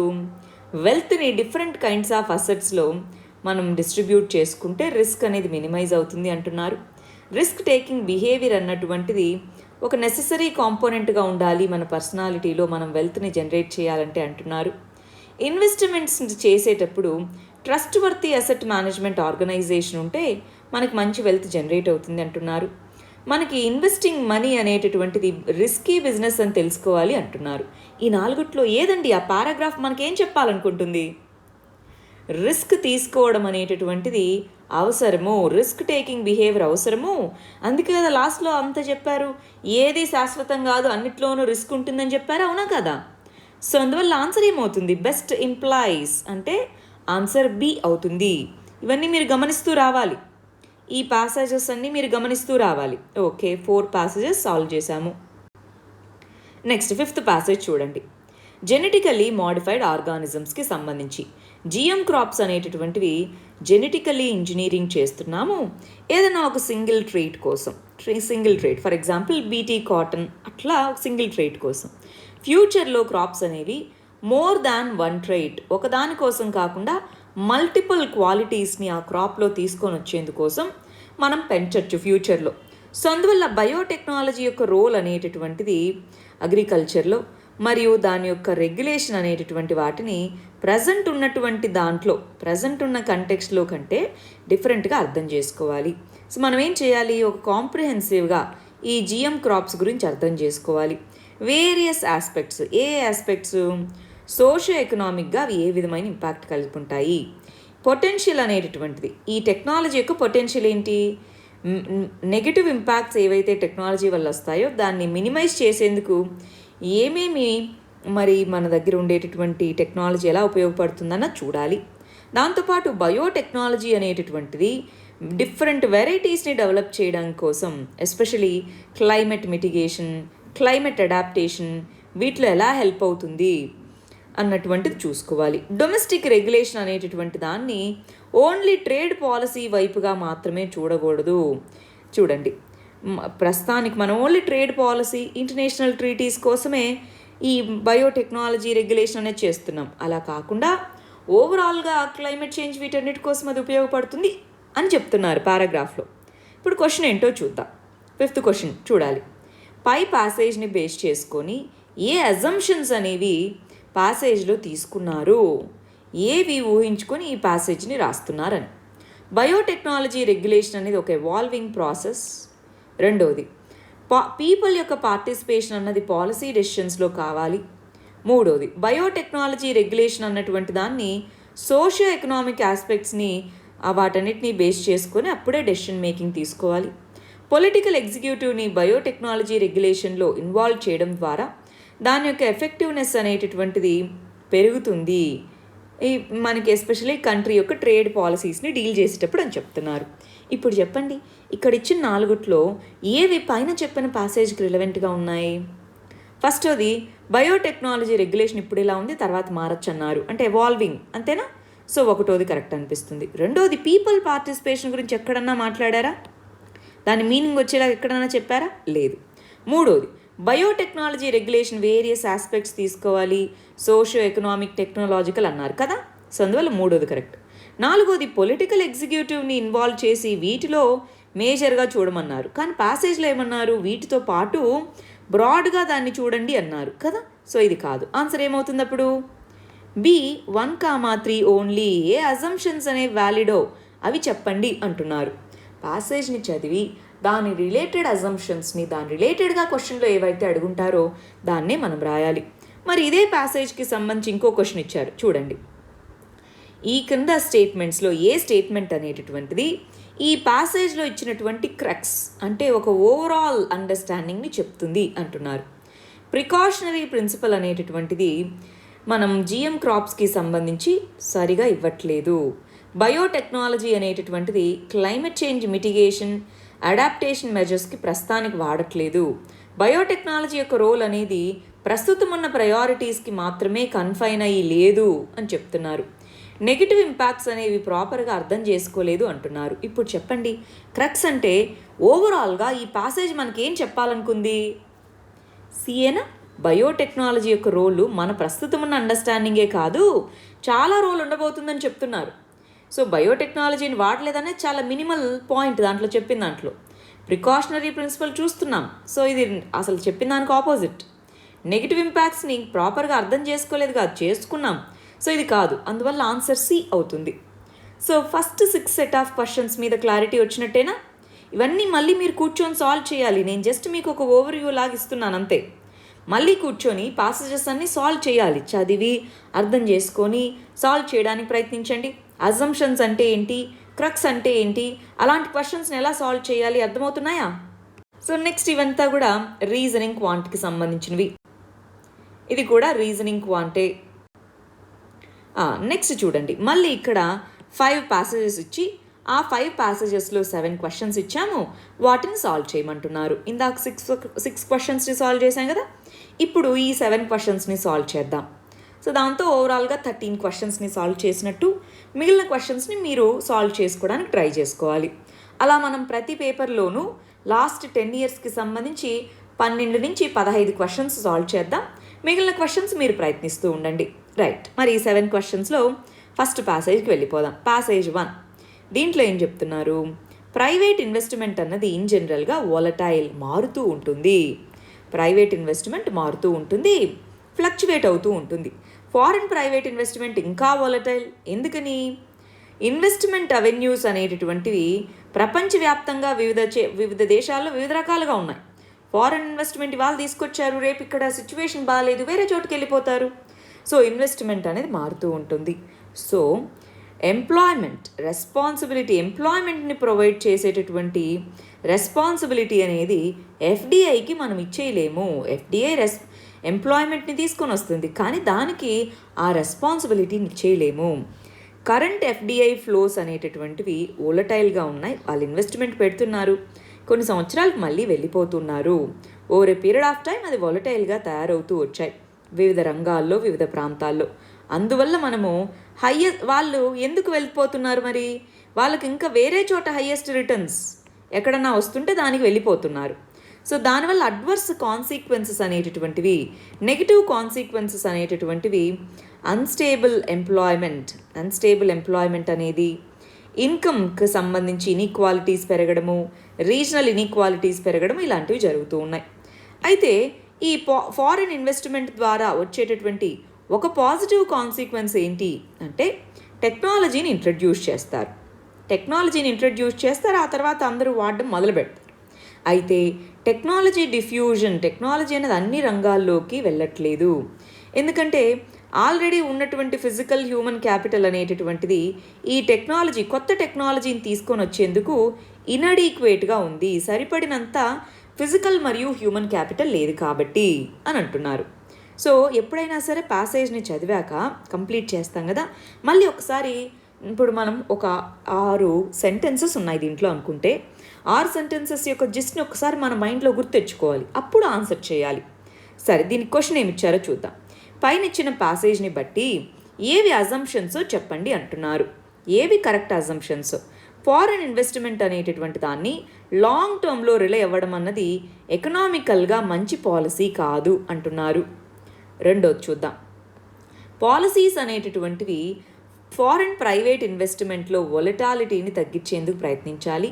వెల్త్ని డిఫరెంట్ కైండ్స్ ఆఫ్ అసెట్స్లో మనం డిస్ట్రిబ్యూట్ చేసుకుంటే రిస్క్ అనేది మినిమైజ్ అవుతుంది అంటున్నారు. రిస్క్ టేకింగ్ బిహేవియర్ అన్నటువంటిది ఒక నెసెసరీ కాంపోనెంట్గా ఉండాలి మన పర్సనాలిటీలో, మనం వెల్త్ని జనరేట్ చేయాలంటే అంటున్నారు. ఇన్వెస్ట్మెంట్స్ చేసేటప్పుడు trustworthy asset management organisation ఉంటే మనకి మంచి వెల్త్ జనరేట్ అవుతుంది అంటున్నారు. మనకి ఇన్వెస్టింగ్ మనీ అనేటటువంటిది రిస్కీ బిజినెస్ అని తెలుసుకోవాలి అంటున్నారు. ఈ నాలుగుట్లో ఏదండి ఆ పారాగ్రాఫ్ మనకేం చెప్పాలనుకుంటుంది? రిస్క్ తీసుకోవడం అనేటటువంటిది అవసరము, రిస్క్ టేకింగ్ బిహేవియర్ అవసరము. అందుకే కదా లాస్ట్లో అంత చెప్పారు, ఏది శాశ్వతం కాదు, అన్నిట్లోనూ రిస్క్ ఉంటుందని చెప్పారు, అవునా కదా? సో అందువల్ల ఆన్సర్ ఏమవుతుంది? బెస్ట్ ఇంప్లాయీస్ అంటే ఆన్సర్ బి అవుతుంది. ఇవన్నీ మీరు గమనిస్తూ రావాలి, ఈ ప్యాసేజెస్ అన్నీ మీరు గమనిస్తూ రావాలి. ఓకే, 4 ప్యాసేజెస్ సాల్వ్ చేశాము. నెక్స్ట్ 5th ప్యాసేజ్ చూడండి. జెనెటికలీ మాడిఫైడ్ ఆర్గానిజమ్స్కి సంబంధించి జిఎం క్రాప్స్ అనేటటువంటివి జెనెటికలీ ఇంజనీరింగ్ చేస్తున్నాము ఏదైనా ఒక సింగిల్ ట్రేట్ కోసం. Single trait for example BT cotton, అట్లా సింగిల్ ట్రేట్ కోసం. ఫ్యూచర్లో క్రాప్స్ అనేవి మోర్ దాన్ వన్ ట్రేట్, ఒకదాని కోసం కాకుండా మల్టిపుల్ క్వాలిటీస్ని ఆ క్రాప్లో తీసుకొని వచ్చేందుకోసం మనం పెంచవచ్చు ఫ్యూచర్లో. సో అందువల్ల బయోటెక్నాలజీ యొక్క రోల్ అనేటటువంటిది అగ్రికల్చర్లో మరియు దాని యొక్క రెగ్యులేషన్ అనేటటువంటి వాటిని ప్రజెంట్ ఉన్నటువంటి దాంట్లో, ప్రజెంట్ ఉన్న కంటెక్స్ట్లో కంటే డిఫరెంట్గా అర్థం చేసుకోవాలి. సో మనం ఏం చేయాలి? ఒక కాంప్రిహెన్సివ్గా ఈ జిఎం క్రాప్స్ గురించి అర్థం చేసుకోవాలి. వేరియస్ ఆస్పెక్ట్స్, ఏ ఆస్పెక్ట్స్? సోషో ఎకనామిక్గా అవి ఏ విధమైన ఇంపాక్ట్ కలిగి ఉంటాయి. పొటెన్షియల్ అనేటటువంటిది, ఈ టెక్నాలజీ యొక్క పొటెన్షియల్ ఏంటి? నెగిటివ్ ఇంపాక్ట్స్ ఏవైతే టెక్నాలజీ వల్ల వస్తాయో దాన్ని మినిమైజ్ చేసేందుకు ఏమేమి మరి మన దగ్గర ఉండేటటువంటి టెక్నాలజీ ఎలా ఉపయోగపడుతుందన్న చూడాలి. దాంతోపాటు బయోటెక్నాలజీ అనేటటువంటిది డిఫరెంట్ వెరైటీస్ని డెవలప్ చేయడం కోసం, especially climate mitigation, climate adaptation, వీటిలో ఎలా హెల్ప్ అవుతుంది అన్నటువంటిది చూసుకోవాలి. డొమెస్టిక్ రెగ్యులేషన్ అనేటటువంటి దాన్ని ఓన్లీ ట్రేడ్ పాలసీ వైపుగా మాత్రమే చూడకూడదు. చూడండి, ప్రస్తుతానికి మనం only trade policy, international treaties కోసమే ఈ బయోటెక్నాలజీ రెగ్యులేషన్ అనేది చేస్తున్నాం. అలా కాకుండా ఓవరాల్గా క్లైమేట్ చేంజ్ వీటన్నిటి కోసం అది ఉపయోగపడుతుంది అని చెప్తున్నారు పారాగ్రాఫ్లో. ఇప్పుడు క్వశ్చన్ ఏంటో చూద్దాం. 5th క్వశ్చన్ చూడాలి. పై ప్యాసేజ్ని బేస్ చేసుకొని ఏ అజంప్షన్స్ అనేవి ప్యాసేజ్లో తీసుకున్నారు, ఏవి ఊహించుకొని ఈ ప్యాసేజ్ని రాస్తున్నారని. బయోటెక్నాలజీ రెగ్యులేషన్ అనేది ఒక ఎవాల్వింగ్ ప్రాసెస్. రెండవది, పీపుల్ యొక్క పార్టిసిపేషన్ అన్నది పాలసీ డెసిషన్స్లో కావాలి. మూడవది, బయోటెక్నాలజీ రెగ్యులేషన్ అన్నటువంటి దాన్ని సోషియో ఎకనామిక్ ఆస్పెక్ట్స్ని వాటన్నిటిని బేస్ చేసుకొని అప్పుడే డెసిషన్ మేకింగ్ తీసుకోవాలి. పొలిటికల్ ఎగ్జిక్యూటివ్ని బయోటెక్నాలజీ రెగ్యులేషన్లో ఇన్వాల్వ్ చేయడం ద్వారా దాని యొక్క ఎఫెక్టివ్నెస్ అనేటటువంటిది పెరుగుతుంది, ఈ మనకి ఎస్పెషల్లీ కంట్రీ యొక్క ట్రేడ్ పాలసీస్ని డీల్ చేసేటప్పుడు అని చెప్తున్నారు. ఇప్పుడు చెప్పండి, ఇక్కడ ఇచ్చిన 4 ఏవి పైన చెప్పిన ప్యాసేజ్కి రిలవెంట్గా ఉన్నాయి? ఫస్ట్ అది బయోటెక్నాలజీ రెగ్యులేషన్ ఇప్పుడు ఇలా ఉంది, తర్వాత మారచ్చు అన్నారు, అంటే ఎవాల్వింగ్, అంతేనా? సో 1వది కరెక్ట్ అనిపిస్తుంది. రెండోది, పీపుల్ పార్టిసిపేషన్ గురించి ఎక్కడన్నా మాట్లాడారా? దాని మీనింగ్ వచ్చేలా ఎక్కడన్నా చెప్పారా? లేదు. మూడోది, బయోటెక్నాలజీ రెగ్యులేషన్ వేరియస్ ఆస్పెక్ట్స్ తీసుకోవాలి, సోషియో ఎకనామిక్, టెక్నాలజికల్ అన్నారు కదా. సో అందువల్ల 3వది కరెక్ట్. 4వది, పొలిటికల్ ఎగ్జిక్యూటివ్ని ఇన్వాల్వ్ చేసి వీటిలో మేజర్గా చూడమన్నారు, కానీ ప్యాసేజ్లో ఏమన్నారు? వీటితో పాటు బ్రాడ్గా దాన్ని చూడండి అన్నారు కదా. సో ఇది కాదు. ఆన్సర్ ఏమవుతుంది అప్పుడు? B 1, 3 only. ఏ అజంప్షన్స్ అనే వ్యాలిడో అవి చెప్పండి అంటున్నారు. ప్యాసేజ్ని చదివి దాని రిలేటెడ్ అజంప్షన్స్ని, దాని రిలేటెడ్గా క్వశ్చన్లో ఏవైతే అడుగుంటారో దాన్నే మనం రాయాలి. మరి ఇదే ప్యాసేజ్కి సంబంధించి ఇంకో క్వశ్చన్ ఇచ్చారు చూడండి. ఈ కింద స్టేట్మెంట్స్లో ఏ స్టేట్మెంట్ అనేటటువంటిది ఈ ప్యాసేజ్లో ఇచ్చినటువంటి క్రక్స్, అంటే ఒక ఓవరాల్ అండర్స్టాండింగ్ని చెప్తుంది అంటున్నారు. ప్రికాషనరీ ప్రిన్సిపల్ అనేటటువంటిది మనం జిఎం క్రాప్స్కి సంబంధించి సరిగా ఇవ్వట్లేదు. బయోటెక్నాలజీ అనేటటువంటిది క్లైమేట్ చేంజ్ మిటిగేషన్, అడాప్టేషన్ మెజర్స్కి ప్రస్తుతానికి వాడట్లేదు. బయోటెక్నాలజీ యొక్క రోల్ అనేది ప్రస్తుతం ఉన్న ప్రయారిటీస్కి మాత్రమే కన్ఫైన్ అయ్యి లేదు అని చెప్తున్నారు. నెగిటివ్ ఇంపాక్ట్స్ అనేవి ప్రాపర్గా అర్థం చేసుకోలేదు అంటున్నారు. ఇప్పుడు చెప్పండి, క్రక్స్ అంటే ఓవరాల్గా ఈ ప్యాసేజ్ మనకేం చెప్పాలనుకుంది? సిఏనా? బయోటెక్నాలజీ యొక్క రోలు మన ప్రస్తుతం ఉన్న అండర్స్టాండింగే కాదు, చాలా రోల్ ఉండబోతుందని చెప్తున్నారు. సో బయోటెక్నాలజీని వాడలేదనే చాలా మినిమల్ పాయింట్ దాంట్లో చెప్పిన దాంట్లో. ప్రికాషనరీ ప్రిన్సిపల్ చూస్తున్నాం. సో ఇది అసలు చెప్పిన దానికి ఆపోజిట్. నెగిటివ్ ఇంపాక్ట్స్ని ప్రాపర్గా అర్థం చేసుకోలేదు కాదు, చేసుకున్నాం. సో ఇది కాదు, అందువల్ల ఆన్సర్ సి అవుతుంది. So first 6 set of questions మీద క్లారిటీ వచ్చినట్టేనా? ఇవన్నీ మళ్ళీ మీరు కూర్చొని సాల్వ్ చేయాలి. నేను జస్ట్ మీకు ఒక ఓవర్ వ్యూ లాగా ఇస్తున్నాను అంతే. మళ్ళీ కూర్చొని పాసేజెస్ అన్నీ సాల్వ్ చేయాలి. చదివి అర్థం చేసుకొని సాల్వ్ చేయడానికి ప్రయత్నించండి. అజంప్షన్స్ అంటే ఏంటి, క్రక్స్ అంటే ఏంటి, అలాంటి క్వశ్చన్స్ని ఎలా సాల్వ్ చేయాలి అర్థమవుతున్నాయా? సో నెక్స్ట్ ఇవంతా కూడా రీజనింగ్ క్వాంట్కి సంబంధించినవి. ఇది కూడా రీజనింగ్ క్వాంటే. నెక్స్ట్ చూడండి, మళ్ళీ ఇక్కడ 5 ప్యాసేజెస్ ఇచ్చి ఆ 5 ప్యాసేజెస్లో 7 క్వశ్చన్స్ ఇచ్చాము, వాటిని సాల్వ్ చేయమంటున్నారు. ఇందాక 6 క్వశ్చన్స్ని సాల్వ్ చేశాం కదా, ఇప్పుడు ఈ 7 క్వశ్చన్స్ని సాల్వ్ చేద్దాం. సో దాంతో ఓవరాల్గా 13 క్వశ్చన్స్ని సాల్వ్ చేసినట్టు, మిగిలిన క్వశ్చన్స్ని మీరు సాల్వ్ చేసుకోవడానికి ట్రై చేసుకోవాలి. అలా మనం ప్రతి పేపర్లోనూ లాస్ట్ 10 ఇయర్స్కి సంబంధించి 12 నుంచి 15 క్వశ్చన్స్ సాల్వ్ చేద్దాం. మిగిలిన క్వశ్చన్స్ మీరు ప్రయత్నిస్తూ ఉండండి. రైట్, మరి ఈ 7 క్వశ్చన్స్లో ఫస్ట్ ప్యాసేజ్కి వెళ్ళిపోదాం. ప్యాసేజ్ 1, దీంట్లో ఏం చెప్తున్నారు? ప్రైవేట్ ఇన్వెస్ట్మెంట్ అన్నది ఇన్ జనరల్గా వోలటైల్, మారుతూ ఉంటుంది. ప్రైవేట్ ఇన్వెస్ట్మెంట్ మారుతూ ఉంటుంది, ఫ్లక్చువేట్ అవుతూ ఉంటుంది. ఫారిన్ ప్రైవేట్ ఇన్వెస్ట్మెంట్ ఇంకా వోలటైల్. ఎందుకని? ఇన్వెస్ట్మెంట్ అవెన్యూస్ అనేటటువంటివి ప్రపంచవ్యాప్తంగా వివిధ దేశాల్లో వివిధ రకాలుగా ఉన్నాయి. ఫారిన్ ఇన్వెస్ట్మెంట్ వాళ్ళు తీసుకొచ్చారు, రేపు ఇక్కడ సిచ్యువేషన్ బాగాలేదు, వేరే చోటుకి వెళ్ళిపోతారు. సో ఇన్వెస్ట్మెంట్ అనేది మారుతూ ఉంటుంది. సో ఎంప్లాయ్మెంట్ రెస్పాన్సిబిలిటీ, ఎంప్లాయ్మెంట్ని ప్రొవైడ్ చేసేటటువంటి రెస్పాన్సిబిలిటీ అనేది ఎఫ్డిఐకి మనం ఇచ్చేయలేము. ఎఫ్డిఐ ఎంప్లాయ్మెంట్ని తీసుకొని వస్తుంది, కానీ దానికి ఆ రెస్పాన్సిబిలిటీని ఇచ్చేయలేము. కరెంట్ ఎఫ్డిఐ ఫ్లోస్ అనేటటువంటివి వోలటైల్గా ఉన్నాయి. వాళ్ళు ఇన్వెస్ట్మెంట్ పెడుతున్నారు, కొన్ని సంవత్సరాలకు మళ్ళీ వెళ్ళిపోతున్నారు. Over a period of time అది వోలటైల్గా తయారవుతూ వచ్చాయి వివిధ రంగాల్లో, వివిధ ప్రాంతాల్లో. అందువల్ల మనము వాళ్ళు ఎందుకు వెళ్ళిపోతున్నారు? మరి వాళ్ళకి ఇంకా వేరే చోట హయ్యెస్ట్ రిటర్న్స్ ఎక్కడన్నా వస్తుంటే దానికి వెళ్ళిపోతున్నారు. సో దానివల్ల అడ్వర్స్ కాన్సిక్వెన్సెస్ అనేటటువంటివి, నెగిటివ్ కాన్సిక్వెన్సెస్ అనేటటువంటివి అన్స్టేబుల్ ఎంప్లాయ్మెంట్ అనేది, ఇన్కమ్కి సంబంధించి ఇన్ఈక్వాలిటీస్ పెరగడము, రీజనల్ ఇన్ఈక్వాలిటీస్ పెరగడం, ఇలాంటివి జరుగుతూ ఉన్నాయి. అయితే ఈ ఫారిన్ ఇన్వెస్ట్మెంట్ ద్వారా వచ్చేటటువంటి ఒక పాజిటివ్ కాన్సిక్వెన్స్ ఏంటి అంటే టెక్నాలజీని ఇంట్రడ్యూస్ చేస్తారు. ఆ తర్వాత అందరూ వాడడం మొదలు పెడతారు. అయితే టెక్నాలజీ అనేది అన్ని రంగాల్లోకి వెళ్ళట్లేదు. ఎందుకంటే ఆల్రెడీ ఉన్నటువంటి ఫిజికల్ హ్యూమన్ క్యాపిటల్ అనేటటువంటిది ఈ కొత్త టెక్నాలజీని తీసుకొని వచ్చేందుకు ఇన్అడీక్వేట్గా ఉంది. సరిపడినంత ఫిజికల్ మరియు హ్యూమన్ క్యాపిటల్ లేదు కాబట్టి అని అంటున్నారు. సో ఎప్పుడైనా సరే ప్యాసేజ్ని చదివాక కంప్లీట్ చేస్తాం కదా, మళ్ళీ ఒకసారి ఇప్పుడు మనం ఒక 6 సెంటెన్సెస్ ఉన్నాయి దీంట్లో అనుకుంటే, 6 సెంటెన్సెస్ యొక్క జిస్ట్ని ఒకసారి మన మైండ్లో గుర్తెచ్చుకోవాలి, అప్పుడు ఆన్సర్ చేయాలి. సరే, దీనికి క్వశ్చన్ ఏమి ఇచ్చారో చూద్దాం. పైన ఇచ్చిన ప్యాసేజ్ని బట్టి ఏవి అజంప్షన్స్ చెప్పండి అంటున్నారు. ఏవి కరెక్ట్ అజంప్షన్స్? ఫారిన్ ఇన్వెస్ట్మెంట్ అనేటటువంటి దాన్ని లాంగ్ టర్మ్లో రిలే అవ్వడం అన్నది ఎకనామికల్గా మంచి పాలసీ కాదు అంటున్నారు. రెండోది చూద్దాం. పాలసీస్ అనేటటువంటివి ఫారిన్ ప్రైవేట్ ఇన్వెస్ట్మెంట్లో వొలటాలిటీని తగ్గించేందుకు ప్రయత్నించాలి.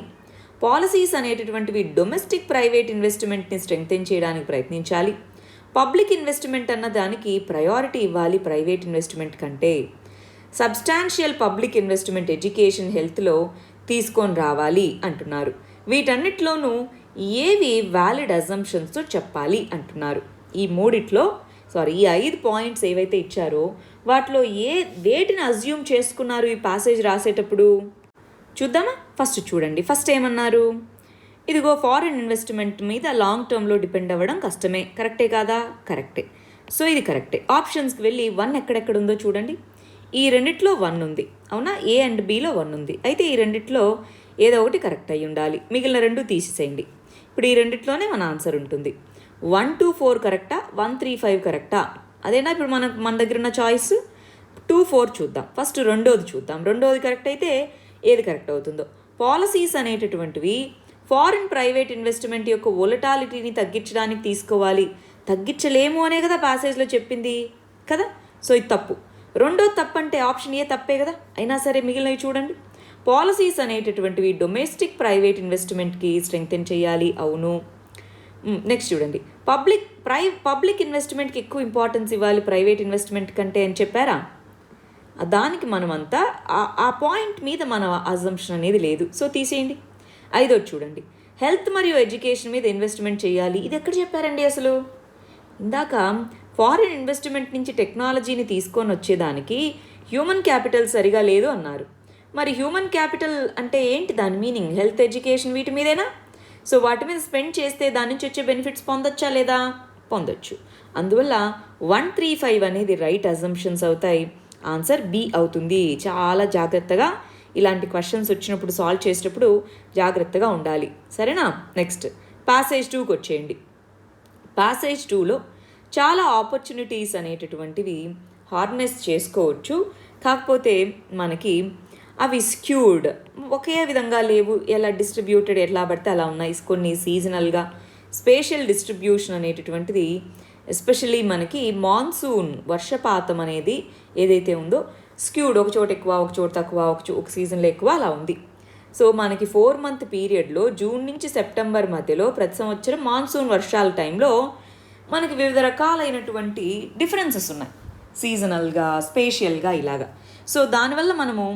పాలసీస్ అనేటటువంటివి డొమెస్టిక్ ప్రైవేట్ ఇన్వెస్ట్మెంట్ని స్ట్రెంగ్తెన్ చేయడానికి ప్రయత్నించాలి. పబ్లిక్ ఇన్వెస్ట్మెంట్ అన్న దానికి ప్రయారిటీ ఇవ్వాలి ప్రైవేట్ ఇన్వెస్ట్మెంట్ కంటే. సబ్స్టాన్షియల్ పబ్లిక్ ఇన్వెస్ట్మెంట్ ఎడ్యుకేషన్, హెల్త్లో తీసుకొని రావాలి అంటున్నారు. వీటన్నిటిలోనూ ఏవి వ్యాలిడ్ అజంప్షన్స్తో చెప్పాలి అంటున్నారు. ఈ 5 పాయింట్స్ ఏవైతే ఇచ్చారో వాటిలో వేటిని అజ్యూమ్ చేసుకున్నారు ఈ ప్యాసేజ్ రాసేటప్పుడు చూద్దామా? ఫస్ట్ ఏమన్నారు? ఇదిగో ఫారిన్ ఇన్వెస్ట్మెంట్ మీద లాంగ్ టర్మ్లో డిపెండ్ అవ్వడం కష్టమే. కరెక్టే కాదా? కరెక్టే. సో ఇది కరెక్టే. ఆప్షన్స్కి వెళ్ళి 1 ఎక్కడెక్కడ ఉందో చూడండి. ఈ రెండిట్లో 1 ఉంది, అవునా? ఏ అండ్ బిలో 1 ఉంది. అయితే ఈ రెండిట్లో ఏదో ఒకటి కరెక్ట్ అయ్యి ఉండాలి. మిగిలిన 2 తీసేసేయండి. ఇప్పుడు ఈ రెండిట్లోనే మన ఆన్సర్ ఉంటుంది. 1 to 4 కరెక్టా, 1 3 5 కరెక్టా? అదేనా ఇప్పుడు మన దగ్గర ఉన్న చాయిస్. 2 4 చూద్దాం. ఫస్ట్ రెండోది చూద్దాం. రెండోది కరెక్ట్ అయితే ఏది కరెక్ట్ అవుతుందో. పాలసీస్ అనేటటువంటివి ఫారిన్ ప్రైవేట్ ఇన్వెస్ట్మెంట్ యొక్క వొలటాలిటీని తగ్గించడానికి తీసుకోవాలి. తగ్గించలేము అనే కదా ప్యాసేజ్లో చెప్పింది కదా. సో ఇది తప్పు. రెండోది తప్పు అంటే ఆప్షన్ ఏ తప్పే కదా. అయినా సరే మిగిలినవి చూడండి. పాలసీస్ అనేటటువంటివి డొమెస్టిక్ ప్రైవేట్ ఇన్వెస్ట్మెంట్కి స్ట్రెంగ్తెన్ చేయాలి, అవును. నెక్స్ట్ చూడండి, పబ్లిక్ ఇన్వెస్ట్మెంట్కి ఎక్కువ ఇంపార్టెన్స్ ఇవ్వాలి ప్రైవేట్ ఇన్వెస్ట్మెంట్ కంటే అని చెప్పారా? దానికి మనమంతా ఆ పాయింట్ మీద మన అజంప్షన్ అనేది లేదు, సో తీసేయండి. 5వ చూడండి, హెల్త్ మరియు ఎడ్యుకేషన్ మీద ఇన్వెస్ట్మెంట్ చేయాలి. ఇది ఎక్కడ చెప్పారండి అసలు? ఇందాక ఫారిన్ ఇన్వెస్ట్మెంట్ నుంచి టెక్నాలజీని తీసుకొని వచ్చేదానికి హ్యూమన్ క్యాపిటల్ సరిగా లేదు అన్నారు. మరి హ్యూమన్ క్యాపిటల్ అంటే ఏంటి? దాని మీనింగ్ హెల్త్, ఎడ్యుకేషన్ వీటి మీదేనా? సో వాటి మీద స్పెండ్ చేస్తే దాని నుంచి వచ్చే బెనిఫిట్స్ పొందొచ్చా లేదా? పొందొచ్చు. అందువల్ల 135 అనేది రైట్ అజంప్షన్స్ అవుతాయి. ఆన్సర్ బి అవుతుంది. చాలా జాగ్రత్తగా ఇలాంటి క్వశ్చన్స్ వచ్చినప్పుడు సాల్వ్ చేసేటప్పుడు జాగ్రత్తగా ఉండాలి, సరేనా? నెక్స్ట్ ప్యాసేజ్ 2కి వచ్చేయండి. ప్యాసేజ్ 2లో చాలా ఆపర్చునిటీస్ అనేటటువంటివి హార్నెస్ చేసుకోవచ్చు, కాకపోతే మనకి అవి స్క్యూడ్ ఒకే విధంగా లేవు, ఎలా డిస్ట్రిబ్యూటెడ్ ఎట్లా పడితే అలా ఉన్నాయి. కొన్ని సీజనల్గా స్పేషియల్ డిస్ట్రిబ్యూషన్ అనేటటువంటిది, ఎస్పెషల్లీ మనకి మాన్సూన్ వర్షపాతం అనేది ఏదైతే ఉందో స్క్యూడ్, ఒక చోట ఎక్కువ, ఒక చోట తక్కువ, ఒక సీజన్లో ఎక్కువ అలా ఉంది. సో మనకి 4 month పీరియడ్లో జూన్ నుంచి సెప్టెంబర్ మధ్యలో ప్రతి సంవత్సరం మాన్సూన్ వర్షాల టైంలో మనకి వివిధ రకాలైనటువంటి డిఫరెన్సెస్ ఉన్నాయి, సీజనల్గా, స్పేషియల్గా ఇలాగా. సో దానివల్ల మనము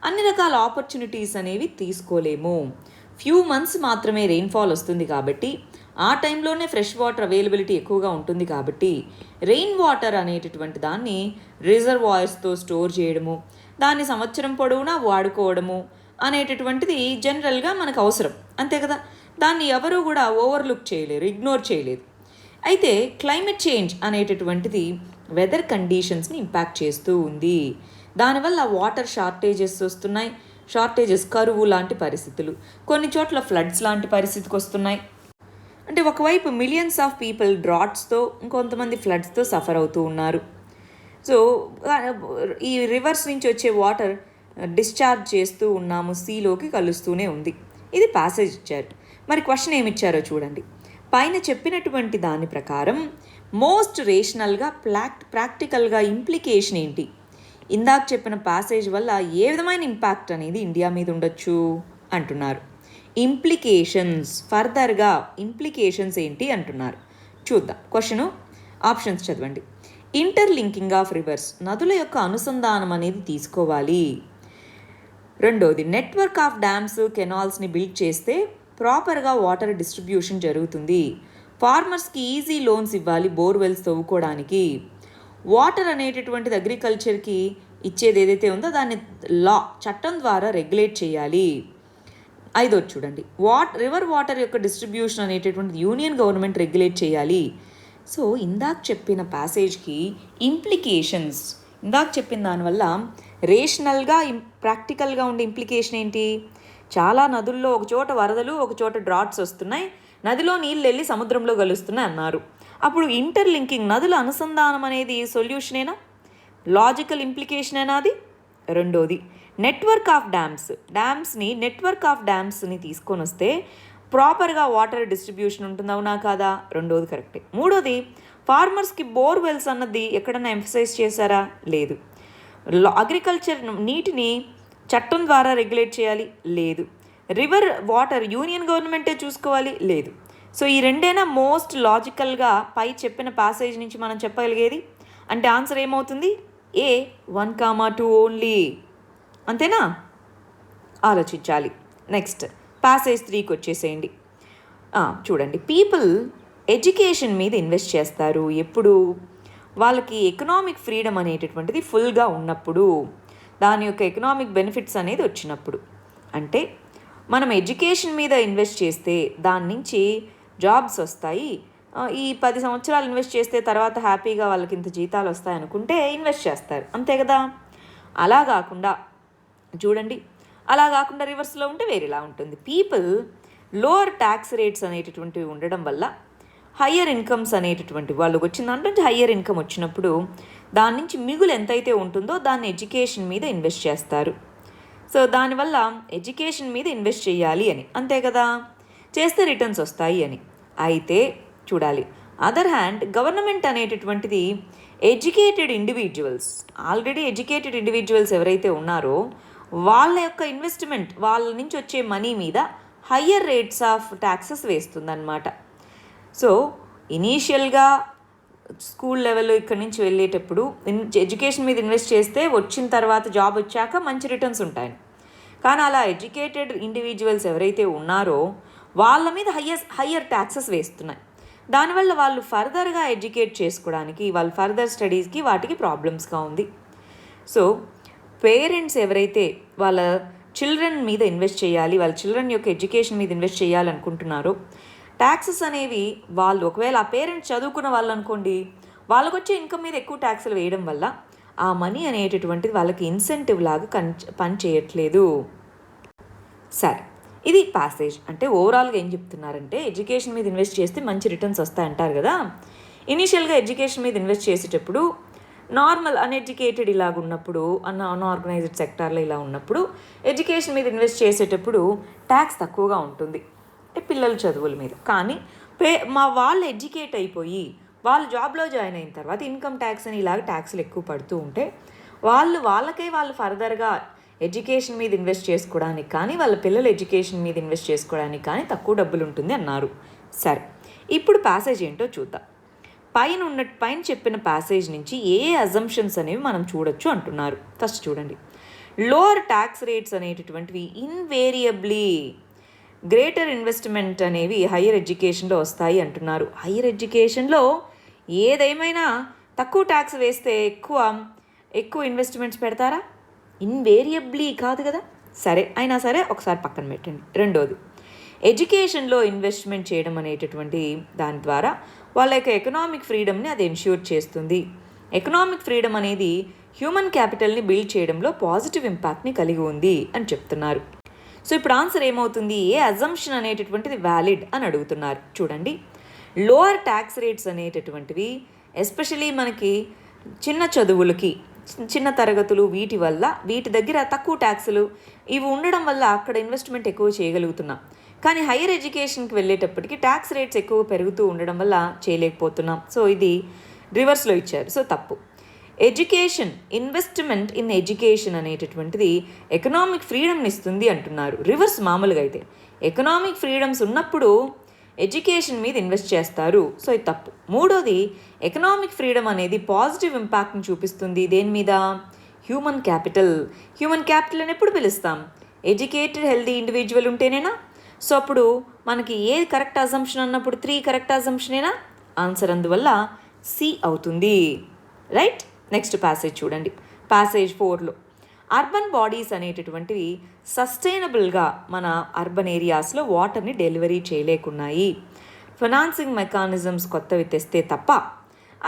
అన్ని రకాల ఆపర్చునిటీస్ అనేవి తీసుకోలేము. ఫ్యూ మంత్స్ మాత్రమే రెయిన్ఫాల్ వస్తుంది కాబట్టి ఆ టైంలోనే ఫ్రెష్ వాటర్ అవైలబిలిటీ ఎక్కువగా ఉంటుంది కాబట్టి రెయిన్ వాటర్ అనేటటువంటి దాన్ని రిజర్వాయర్స్తో స్టోర్ చేయడము, దాన్ని సంవత్సరం పొడవునా వాడుకోవడము అనేటటువంటిది జనరల్గా మనకు అవసరం, అంతే కదా. దాన్ని ఎవరూ కూడా ఓవర్లుక్ చేయలేరు, ఇగ్నోర్ చేయలేదు. అయితే క్లైమేట్ చేంజ్ అనేటటువంటిది వెదర్ కండిషన్స్ని ఇంపాక్ట్ చేస్తూ ఉంది. దానివల్ల వాటర్ షార్టేజెస్, కరువు లాంటి పరిస్థితులు, కొన్ని చోట్ల ఫ్లడ్స్ లాంటి పరిస్థితికి వస్తున్నాయి. అంటే ఒకవైపు మిలియన్స్ ఆఫ్ పీపుల్ డ్రాట్స్తో, ఇంకొంతమంది ఫ్లడ్స్తో సఫర్ అవుతూ ఉన్నారు. సో ఈ రివర్స్ నుంచి వచ్చే వాటర్ డిశ్చార్జ్ చేస్తూ ఉన్నాము, సీలోకి కలుస్తూనే ఉంది. ఇది ప్యాసేజ్ ఇచ్చారు. మరి క్వశ్చన్ ఏమి ఇచ్చారో చూడండి. పైన చెప్పినటువంటి దాని ప్రకారం మోస్ట్ రేషనల్గా ప్రాక్టికల్గా ఇంప్లికేషన్ ఏంటి? ఇందాక చెప్పిన ప్యాసేజ్ వల్ల ఏ విధమైన ఇంపాక్ట్ అనేది ఇండియా మీద ఉండొచ్చు అంటున్నారు. ఇంప్లికేషన్స్, ఫర్దర్గా ఇంప్లికేషన్స్ ఏంటి అంటున్నారు. చూద్దాం క్వశ్చను, ఆప్షన్స్ చదవండి. ఇంటర్లింకింగ్ ఆఫ్ రివర్స్, నదుల యొక్క అనుసంధానం అనేది తీసుకోవాలి. రెండోది, నెట్వర్క్ ఆఫ్ డ్యామ్స్, కెనాల్స్ని బిల్డ్ చేస్తే ప్రాపర్గా వాటర్ డిస్ట్రిబ్యూషన్ జరుగుతుంది. ఫార్మర్స్కి ఈజీ లోన్స్ ఇవ్వాలి బోర్వెల్స్ తవ్వుకోవడానికి. వాటర్ అనేటటువంటిది అగ్రికల్చర్కి ఇచ్చేది ఏదైతే ఉందో దాన్ని చట్టం ద్వారా రెగ్యులేట్ చేయాలి. 5వ చూడండి, రివర్ వాటర్ యొక్క డిస్ట్రిబ్యూషన్ అనేటటువంటిది యూనియన్ గవర్నమెంట్ రెగ్యులేట్ చేయాలి. సో ఇందాక చెప్పిన ప్యాసేజ్కి ఇంప్లికేషన్స్, ఇందాక చెప్పిన దానివల్ల రేషనల్గా ప్రాక్టికల్గా ఉండే ఇంప్లికేషన్ ఏంటి? చాలా నదుల్లో ఒక చోట వరదలు, ఒక చోట డ్రాట్స్ వస్తున్నాయి, నదిలో నీళ్ళు వెళ్ళి సముద్రంలో కలుస్తున్నాయి అన్నారు. అప్పుడు ఇంటర్లింకింగ్, నదుల అనుసంధానం అనేది సొల్యూషనేనా? లాజికల్ ఇంప్లికేషనేనా అది? రెండోది, నెట్వర్క్ ఆఫ్ నెట్వర్క్ ఆఫ్ డ్యామ్స్ని తీసుకొని వస్తే ప్రాపర్గా వాటర్ డిస్ట్రిబ్యూషన్ ఉంటుంది, అవునా కాదా? రెండోది కరెక్టే. మూడోది, ఫార్మర్స్కి బోర్వెల్స్ అన్నది ఎక్కడన్నా ఎంఫసైజ్ చేశారా? లేదు. అగ్రికల్చర్ నీటిని చట్టం ద్వారా రెగ్యులేట్ చేయాలి? లేదు. రివర్ వాటర్ యూనియన్ గవర్నమెంటే చూసుకోవాలి? లేదు. సో ఈ రెండైనా మోస్ట్ లాజికల్గా పై చెప్పిన ప్యాసేజ్ నుంచి మనం చెప్పగలిగేది. అంటే ఆన్సర్ ఏమవుతుంది? ఏ 1, 2 ఓన్లీ, అంతేనా? ఆలోచించాలి. నెక్స్ట్ ప్యాసేజ్ 3కి వచ్చేసేయండి. చూడండి, పీపుల్ ఎడ్యుకేషన్ మీద ఇన్వెస్ట్ చేస్తారు ఎప్పుడు? వాళ్ళకి ఎకనామిక్ ఫ్రీడమ్ అనేటటువంటిది ఫుల్గా ఉన్నప్పుడు, దాని యొక్క ఎకనామిక్ బెనిఫిట్స్ అనేది వచ్చినప్పుడు. అంటే మనం ఎడ్యుకేషన్ మీద ఇన్వెస్ట్ చేస్తే దాని నుంచి జాబ్స్ వస్తాయి. ఈ 10 సంవత్సరాలు ఇన్వెస్ట్ చేస్తే తర్వాత హ్యాపీగా వాళ్ళకి ఇంత జీతాలు వస్తాయి అనుకుంటే ఇన్వెస్ట్ చేస్తారు, అంతే కదా. అలా కాకుండా చూడండి, అలా కాకుండా రివర్స్లో ఉంటే వేరేలా ఉంటుంది. పీపుల్ లోవర్ ట్యాక్స్ రేట్స్ అనేటటువంటివి ఉండడం వల్ల హయ్యర్ ఇన్కమ్స్ అనేటటువంటి వాళ్ళకి వచ్చిన దాంట్లో నుంచి హయ్యర్ ఇన్కమ్ వచ్చినప్పుడు దాని నుంచి మిగులు ఎంతైతే ఉంటుందో దాన్ని ఎడ్యుకేషన్ మీద ఇన్వెస్ట్ చేస్తారు. సో దానివల్ల ఎడ్యుకేషన్ మీద ఇన్వెస్ట్ చేయాలి అని, అంతే కదా, చేస్తే రిటర్న్స్ వస్తాయి అని. అయితే చూడాలి, అదర్ హ్యాండ్ గవర్నమెంట్ అనేటటువంటిది ఆల్రెడీ ఎడ్యుకేటెడ్ ఇండివిజువల్స్ ఎవరైతే ఉన్నారో వాళ్ళ యొక్క ఇన్వెస్ట్మెంట్, వాళ్ళ నుంచి వచ్చే మనీ మీద హయ్యర్ రేట్స్ ఆఫ్ ట్యాక్సెస్ వేస్తుందన్నమాట. సో ఇనీషియల్గా స్కూల్ లెవెల్ ఇక్కడి నుంచి వెళ్ళేటప్పుడు ఎడ్యుకేషన్ మీద ఇన్వెస్ట్ చేస్తే వచ్చిన తర్వాత జాబ్ వచ్చాక మంచి రిటర్న్స్ ఉంటాయి. కానీ అలా ఎడ్యుకేటెడ్ ఇండివిజువల్స్ ఎవరైతే ఉన్నారో వాళ్ళ మీద హయ్యర్ ట్యాక్సెస్ వేస్తున్నాయి. దానివల్ల వాళ్ళు ఫర్దర్గా ఎడ్యుకేట్ చేసుకోవడానికి, వాళ్ళ ఫర్దర్ స్టడీస్కి వాటికి ప్రాబ్లమ్స్గా ఉంది. సో పేరెంట్స్ ఎవరైతే వాళ్ళ చిల్డ్రన్ మీద ఇన్వెస్ట్ చేయాలి, వాళ్ళ చిల్డ్రన్ యొక్క ఎడ్యుకేషన్ మీద ఇన్వెస్ట్ చేయాలనుకుంటున్నారో ట్యాక్సెస్ అనేవి, వాళ్ళు ఒకవేళ ఆ పేరెంట్స్ చదువుకున్న వాళ్ళు అనుకోండి, వాళ్ళకు వచ్చే ఇన్కమ్ మీద ఎక్కువ ట్యాక్సులు వేయడం వల్ల ఆ మనీ అనేటటువంటిది వాళ్ళకి ఇన్సెంటివ్ లాగా పని చేయట్లేదు. సరే, ఇది ప్యాసేజ్. అంటే ఓవరాల్గా ఏం చెప్తున్నారంటే ఎడ్యుకేషన్ మీద ఇన్వెస్ట్ చేస్తే మంచి రిటర్న్స్ వస్తాయంటారు కదా. ఇనీషియల్గా ఎడ్యుకేషన్ మీద ఇన్వెస్ట్ చేసేటప్పుడు నార్మల్ అన్ఎడ్యుకేటెడ్ ఇలాగ ఉన్నప్పుడు, అన్ఆర్గనైజ్డ్ సెక్టార్లో ఇలా ఉన్నప్పుడు ఎడ్యుకేషన్ మీద ఇన్వెస్ట్ చేసేటప్పుడు ట్యాక్స్ తక్కువగా ఉంటుంది పిల్లల చదువుల మీద. కానీ వాళ్ళు ఎడ్యుకేట్ అయిపోయి వాళ్ళు జాబ్లో జాయిన్ అయిన తర్వాత ఇన్కమ్ ట్యాక్స్ అని ఇలాగ ట్యాక్స్లు ఎక్కువ పడుతూ ఉంటే వాళ్ళు ఫర్దర్గా ఎడ్యుకేషన్ మీద ఇన్వెస్ట్ చేసుకోవడానికి కానీ, వాళ్ళ పిల్లల ఎడ్యుకేషన్ మీద ఇన్వెస్ట్ చేసుకోవడానికి కానీ తక్కువ డబ్బులు ఉంటుంది అన్నారు. సరే, ఇప్పుడు ప్యాసేజ్ ఏంటో చూద్దాం. పైన చెప్పిన ప్యాసేజ్ నుంచి ఏ అజంప్షన్స్ అనేవి మనం చూడొచ్చు అంటున్నారు. ఫస్ట్ చూడండి, లోవర్ ట్యాక్స్ రేట్స్ అనేటటువంటివి ఇన్వేరియబ్లీ గ్రేటర్ ఇన్వెస్ట్మెంట్ అనేవి హయ్యర్ ఎడ్యుకేషన్లో వస్తాయి అంటున్నారు. హయ్యర్ ఎడ్యుకేషన్లో ఏదేమైనా తక్కువ ట్యాక్స్ వేస్తే ఎక్కువ ఇన్వెస్ట్మెంట్స్ పెడతారా? ఇన్వేరియబ్లీ కాదు కదా. సరే, అయినా సరే ఒకసారి పక్కన పెట్టండి. రెండోది, ఎడ్యుకేషన్లో ఇన్వెస్ట్మెంట్ చేయడం అనేటటువంటి దాని ద్వారా వాళ్ళ యొక్క ఎకనామిక్ ఫ్రీడమ్ని అది ఎన్ష్యూర్ చేస్తుంది. ఎకనామిక్ ఫ్రీడమ్ అనేది హ్యూమన్ క్యాపిటల్ని బిల్డ్ చేయడంలో పాజిటివ్ ఇంపాక్ట్ని కలిగి ఉంది అని చెప్తున్నారు. సో ఇప్పుడు ఆన్సర్ ఏమవుతుంది? ఏ అజంప్షన్ అనేటటువంటిది వ్యాలిడ్ అని అడుగుతున్నారు. చూడండి, లోవర్ ట్యాక్స్ రేట్స్ అనేటటువంటివి ఎస్పెషలీ మనకి చిన్న చదువులకి, చిన్న తరగతులు, వీటి దగ్గర తక్కువ ట్యాక్సులు ఇవి ఉండడం వల్ల అక్కడ ఇన్వెస్ట్మెంట్ ఎక్కువ చేయగలుగుతున్నాం. కానీ హైయర్ ఎడ్యుకేషన్కి వెళ్ళేటప్పటికి ట్యాక్స్ రేట్స్ ఎక్కువ పెరుగుతూ ఉండడం వల్ల చేయలేకపోతున్నాం. సో ఇది రివర్స్లో ఇచ్చారు. సో తప్పు. ఎడ్యుకేషన్, ఇన్వెస్ట్మెంట్ ఇన్ ఎడ్యుకేషన్ అనేటటువంటిది ఎకనామిక్ ఫ్రీడమ్ని ఇస్తుంది అంటున్నారు. రివర్స్ మామూలుగా అయితే ఎకనామిక్ ఫ్రీడమ్స్ ఉన్నప్పుడు ఎడ్యుకేషన్ మీద ఇన్వెస్ట్ చేస్తారు. సో ఇది తప్పు. మూడోది, ఎకనామిక్ ఫ్రీడమ్ అనేది పాజిటివ్ ఇంపాక్ట్ని చూపిస్తుంది. దేని మీద? Human capital. హ్యూమన్ క్యాపిటల్ అని ఎప్పుడు పిలుస్తాం? ఎడ్యుకేటెడ్ హెల్దీ ఇండివిజువల్ ఉంటేనేనా? సో అప్పుడు మనకి ఏది కరెక్ట్ అజంప్షన్ అన్నప్పుడు 3 కరెక్ట్ అజంప్షనేనా? ఆన్సర్ అందువల్ల సి అవుతుంది. రైట్. నెక్స్ట్ ప్యాసేజ్ చూడండి. ప్యాసేజ్ 4లో అర్బన్ బాడీస్ అనేటటువంటివి సస్టైనబుల్గా మన అర్బన్ ఏరియాస్లో వాటర్ని డెలివరీ చేయలేకున్నాయి. ఫైనాన్సింగ్ మెకానిజమ్స్ కొత్తవి తెస్తే తప్ప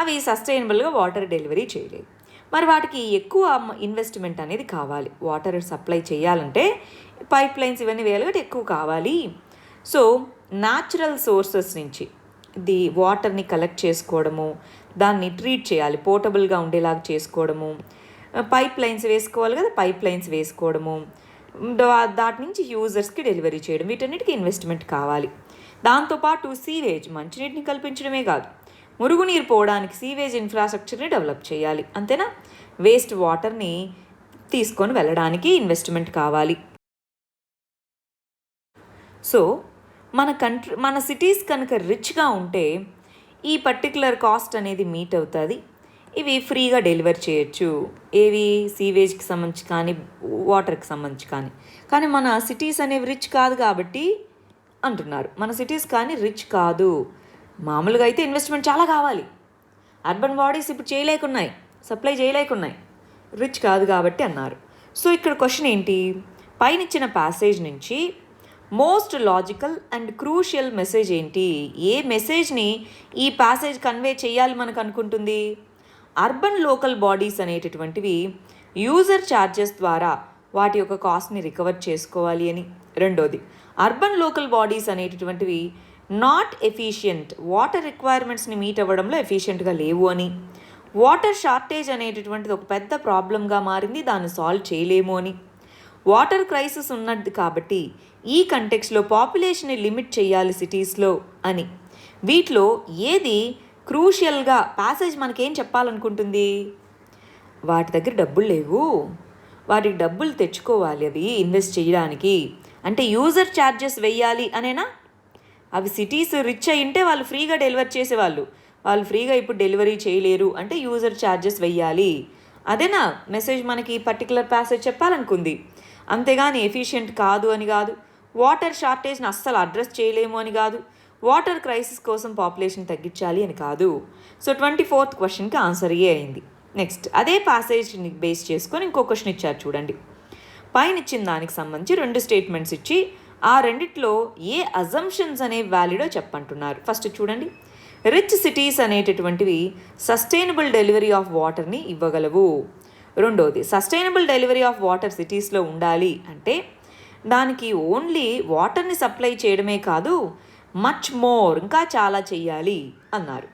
అవి సస్టైనబుల్గా వాటర్ డెలివరీ చేయలేవు. మరి వాటికి ఎక్కువ ఇన్వెస్ట్మెంట్ అనేది కావాలి. వాటర్ సప్లై చేయాలంటే పైప్ లైన్స్ ఇవన్నీ వేయాలి, ఎక్కువ కావాలి. సో న్యాచురల్ సోర్సెస్ నుంచి వాటర్ని కలెక్ట్ చేసుకోవడము, దాన్ని ట్రీట్ చేయాలి, పోర్టబుల్గా ఉండేలాగా చేసుకోవడము, పైప్ లైన్స్ వేసుకోవాలి కదా, పైప్ లైన్స్ వేసుకోవడము, దాటి నుంచి యూజర్స్కి డెలివరీ చేయడం, వీటన్నిటికీ ఇన్వెస్ట్మెంట్ కావాలి. దాంతోపాటు సీవేజ్, మంచినీటిని కల్పించడమే కాదు, మురుగునీరు పోవడానికి సీవేజ్ ఇన్ఫ్రాస్ట్రక్చర్ని డెవలప్ చేయాలి. అంతేనా? వేస్ట్ వాటర్ని తీసుకొని వెళ్ళడానికి ఇన్వెస్ట్మెంట్ కావాలి. సో మన సిటీస్ కనుక రిచ్గా ఉంటే ఈ పర్టికులర్ కాస్ట్ అనేది మీట్ అవుతుంది. ఇవి ఫ్రీగా డెలివర్ చేయొచ్చు. ఏవి? సీవేజ్కి సంబంధించి కానీ, వాటర్కి సంబంధించి కానీ. కానీ మన సిటీస్ అనేవి రిచ్ కాదు కాబట్టి అంటున్నారు. మన సిటీస్ కానీ రిచ్ కాదు. మామూలుగా అయితే ఇన్వెస్ట్మెంట్ చాలా కావాలి. అర్బన్ బాడీస్ ఇప్పుడు చేయలేకున్నాయి, సప్లై చేయలేకున్నాయి, రిచ్ కాదు కాబట్టి అన్నారు. సో ఇక్కడ క్వశ్చన్ ఏంటి? పైన ఇచ్చిన ప్యాసేజ్ నుంచి most logical and crucial message ఏంటి? ఏ మెసేజ్ని ఈ ప్యాసేజ్ కన్వే చేయాలి మనకు అనుకుంటుంది? అర్బన్ లోకల్ బాడీస్ అనేటటువంటివి యూజర్ ఛార్జెస్ ద్వారా వాటి యొక్క కాస్ట్ని రికవర్ చేసుకోవాలి అని. రెండోది, అర్బన్ లోకల్ బాడీస్ అనేటటువంటివి నాట్ ఎఫిషియంట్, వాటర్ రిక్వైర్మెంట్స్ని మీట్ అవ్వడంలో ఎఫిషియెంట్గా లేవు అని. వాటర్ షార్టేజ్ అనేటటువంటిది ఒక పెద్ద ప్రాబ్లంగా మారింది, దాన్ని సాల్వ్ చేయలేము అని. వాటర్ క్రైసిస్ ఉన్నది కాబట్టి ఈ కంటెక్స్లో పాపులేషన్ని లిమిట్ చేయాలి సిటీస్లో అని. వీటిలో ఏది క్రూషియల్గా ప్యాసేజ్ మనకేం చెప్పాలనుకుంటుంది? వాటి దగ్గర డబ్బులు లేవు, వాటికి డబ్బులు తెచ్చుకోవాలి అవి ఇన్వెస్ట్ చేయడానికి. అంటే యూజర్ ఛార్జెస్ వెయ్యాలి అనేనా? అవి సిటీస్ రిచ్ అయ్యింటే వాళ్ళు ఫ్రీగా డెలివరీ చేసేవాళ్ళు, వాళ్ళు ఫ్రీగా ఇప్పుడు డెలివరీ చేయలేరు అంటే యూజర్ ఛార్జెస్ వెయ్యాలి. అదేనా మెసేజ్ మనకి పర్టికులర్ ప్యాసేజ్ చెప్పాలనుకుంది. అంతేగాని ఎఫిషియెంట్ కాదు అని కాదు, వాటర్ షార్టేజ్ని అస్సలు అడ్రస్ చేయలేము అని కాదు, వాటర్ క్రైసిస్ కోసం పాపులేషన్ తగ్గించాలి అని కాదు. సో 24th క్వశ్చన్కి ఆన్సర్ ఏ అయింది. నెక్స్ట్ అదే ప్యాసేజ్ని బేస్ చేసుకొని ఇంకో క్వశ్చన్ ఇచ్చారు చూడండి. పైన ఇచ్చిన దానికి సంబంధించి 2 స్టేట్మెంట్స్ ఇచ్చి ఆ రెండిట్లో ఏ అజంప్షన్స్ అనేవి వ్యాలిడో చెప్పంటున్నారు. ఫస్ట్ చూడండి, రిచ్ సిటీస్ అనేటటువంటివి సస్టైనబుల్ డెలివరీ ఆఫ్ వాటర్ని ఇవ్వగలవు. రెండోది, సస్టైనబుల్ డెలివరీ ఆఫ్ వాటర్ సిటీస్లో ఉండాలి అంటే దానికి ఓన్లీ వాటర్ని సప్లై చేయడమే కాదు, మచ్ మోర్ ఇంకా చాలా చెయ్యాలి అన్నారు.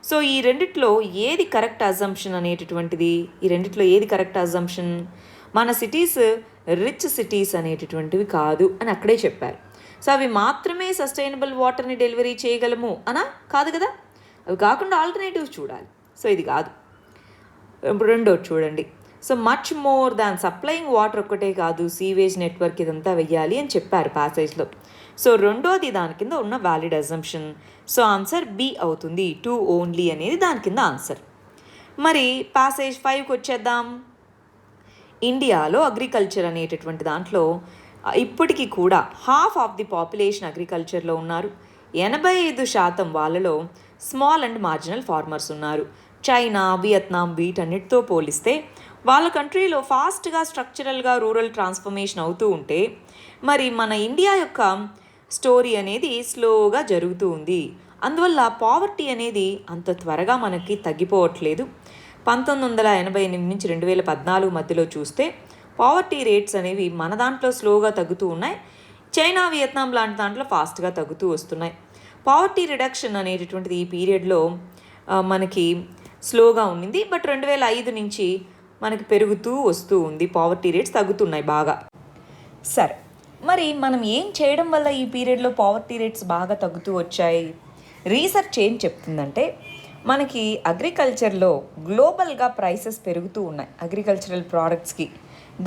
సో ఈ రెండిట్లో ఏది కరెక్ట్ అజంప్షన్ అనేటటువంటిది, ఈ రెండిట్లో ఏది కరెక్ట్ అజంప్షన్? మన సిటీస్ రిచ్ సిటీస్ అనేటటువంటివి కాదు అని అక్కడే చెప్పారు. సో అవి మాత్రమే సస్టైనబుల్ వాటర్ని డెలివరీ చేయగలము అనా? కాదు కదా. అవి కాకుండా ఆల్టర్నేటివ్స్ చూడాలి. సో ఇది కాదు. రెండోది చూడండి, so much more than supplying water ఒక్కటే కాదు, సీవేజ్ నెట్వర్క్ ఇదంతా వెయ్యాలి అని చెప్పారు ప్యాసేజ్లో. సో రెండోది దాని కింద ఉన్న valid assumption. So answer B అవుతుంది, 2 ఓన్లీ అనేది దాని కింద ఆన్సర్. మరి ప్యాసేజ్ 5కి వచ్చేద్దాం. ఇండియాలో అగ్రికల్చర్ అనేటటువంటి దాంట్లో ఇప్పటికీ కూడా హాఫ్ ఆఫ్ ది పాపులేషన్ అగ్రికల్చర్లో ఉన్నారు. 85% వాళ్ళలో స్మాల్ అండ్ మార్జినల్ ఫార్మర్స్ ఉన్నారు. చైనా, వియత్నాం వీటన్నిటితో పోలిస్తే వాళ్ళ కంట్రీలో ఫాస్ట్గా స్ట్రక్చరల్గా రూరల్ ట్రాన్స్ఫర్మేషన్ అవుతూ ఉంటే మరి మన ఇండియా యొక్క స్టోరీ అనేది స్లోగా జరుగుతూ ఉంది. అందువల్ల పావర్టీ అనేది అంత త్వరగా మనకి తగ్గిపోవట్లేదు. 1988 నుంచి 2014 మధ్యలో చూస్తే పావర్టీ రేట్స్ అనేవి మన దాంట్లో స్లోగా తగ్గుతూ ఉన్నాయి. చైనా, వియత్నాం లాంటి దాంట్లో ఫాస్ట్గా తగ్గుతూ వస్తున్నాయి. పావర్టీ రిడక్షన్ అనేటటువంటిది ఈ పీరియడ్లో మనకి స్లోగా ఉండింది. బట్ 2005 నుంచి మనకి పెరుగుతూ వస్తూ ఉంది, పావర్టీ రేట్స్ తగ్గుతున్నాయి బాగా. సరే, మరి మనం ఏం చేయడం వల్ల ఈ పీరియడ్లో పావర్టీ రేట్స్ బాగా తగ్గుతూ వచ్చాయి? రీసెర్చ్ ఏం చెప్తుందంటే మనకి అగ్రికల్చర్లో గ్లోబల్గా ప్రైసెస్ పెరుగుతూ ఉన్నాయి అగ్రికల్చరల్ ప్రోడక్ట్స్కి.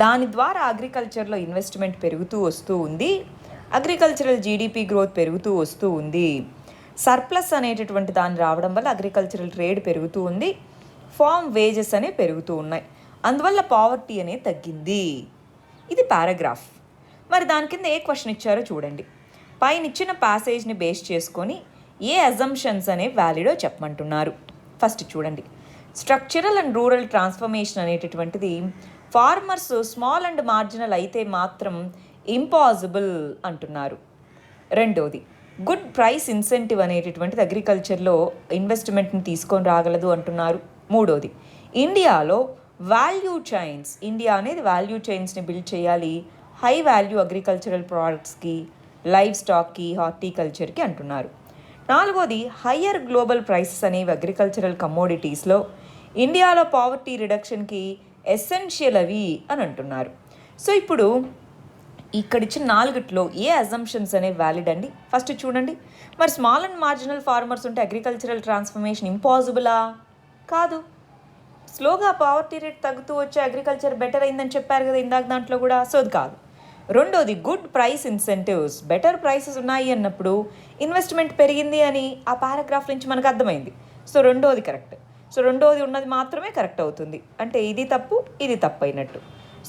దాని ద్వారా అగ్రికల్చర్లో ఇన్వెస్ట్మెంట్ పెరుగుతూ వస్తూ ఉంది. అగ్రికల్చరల్ జీడిపి గ్రోత్ పెరుగుతూ వస్తూ ఉంది. సర్ప్లస్ అనేటటువంటి దాన్ని రావడం వల్ల అగ్రికల్చరల్ ట్రేడ్ పెరుగుతూ ఉంది. ఫార్మ్ వేజెస్ అనేవి పెరుగుతూ ఉన్నాయి. అందువల్ల పావర్టీ అనేది తగ్గింది. ఇది పారాగ్రాఫ్. మరి దాని కింద ఏ క్వశ్చన్ ఇచ్చారో చూడండి. పైన ఇచ్చిన ప్యాసేజ్ని బేస్ చేసుకొని ఏ అజంప్షన్స్ అనేవి వ్యాలిడో చెప్పమంటున్నారు. ఫస్ట్ చూడండి, స్ట్రక్చరల్ అండ్ రూరల్ ట్రాన్స్ఫర్మేషన్ అనేటటువంటిది ఫార్మర్స్ స్మాల్ అండ్ మార్జినల్ అయితే మాత్రం ఇంపాసిబుల్ అంటున్నారు. రెండోది, గుడ్ ప్రైస్ ఇన్సెంటివ్ అనేటటువంటిది అగ్రికల్చర్లో ఇన్వెస్ట్మెంట్ని తీసుకొని రాగలదు అంటున్నారు. మూడోది, ఇండియాలో ఇండియా అనేది వాల్యూ చైన్స్ని బిల్డ్ చేయాలి, హై వాల్యూ అగ్రికల్చరల్ ప్రోడక్ట్స్కి, లైవ్ స్టాక్కి, హార్టికల్చర్కి అంటున్నారు. నాలుగోది, హయ్యర్ గ్లోబల్ ప్రైసెస్ అనేవి అగ్రికల్చరల్ కమోడిటీస్లో ఇండియాలో పావర్టీ రిడక్షన్కి ఎసెన్షియల్ అవి అని అంటున్నారు. సో ఇప్పుడు ఇక్కడిచ్చిన 4ట్లో ఏ అజంప్షన్స్ అనేవి వ్యాలిడ్ అండి? ఫస్ట్ చూడండి, మరి స్మాల్ అండ్ మార్జినల్ ఫార్మర్స్ ఉంటే అగ్రికల్చరల్ ట్రాన్స్ఫర్మేషన్ ఇంపాసిబులా? కాదు. స్లోగా పావర్టీ రేట్ తగ్గుతూ వచ్చే అగ్రికల్చర్ బెటర్ అయిందని చెప్పారు కదా ఇందాక దాంట్లో కూడా. సో అది కాదు. రెండోది, good price incentives, better prices ఉన్నాయి అన్నప్పుడు ఇన్వెస్ట్మెంట్ పెరిగింది అని ఆ పారాగ్రాఫ్ నుంచి మనకు అర్థమైంది. సో రెండోది కరెక్ట్. సో రెండోది ఉన్నది మాత్రమే కరెక్ట్ అవుతుంది. అంటే ఇది తప్పు, ఇది తప్పు అయినట్టు.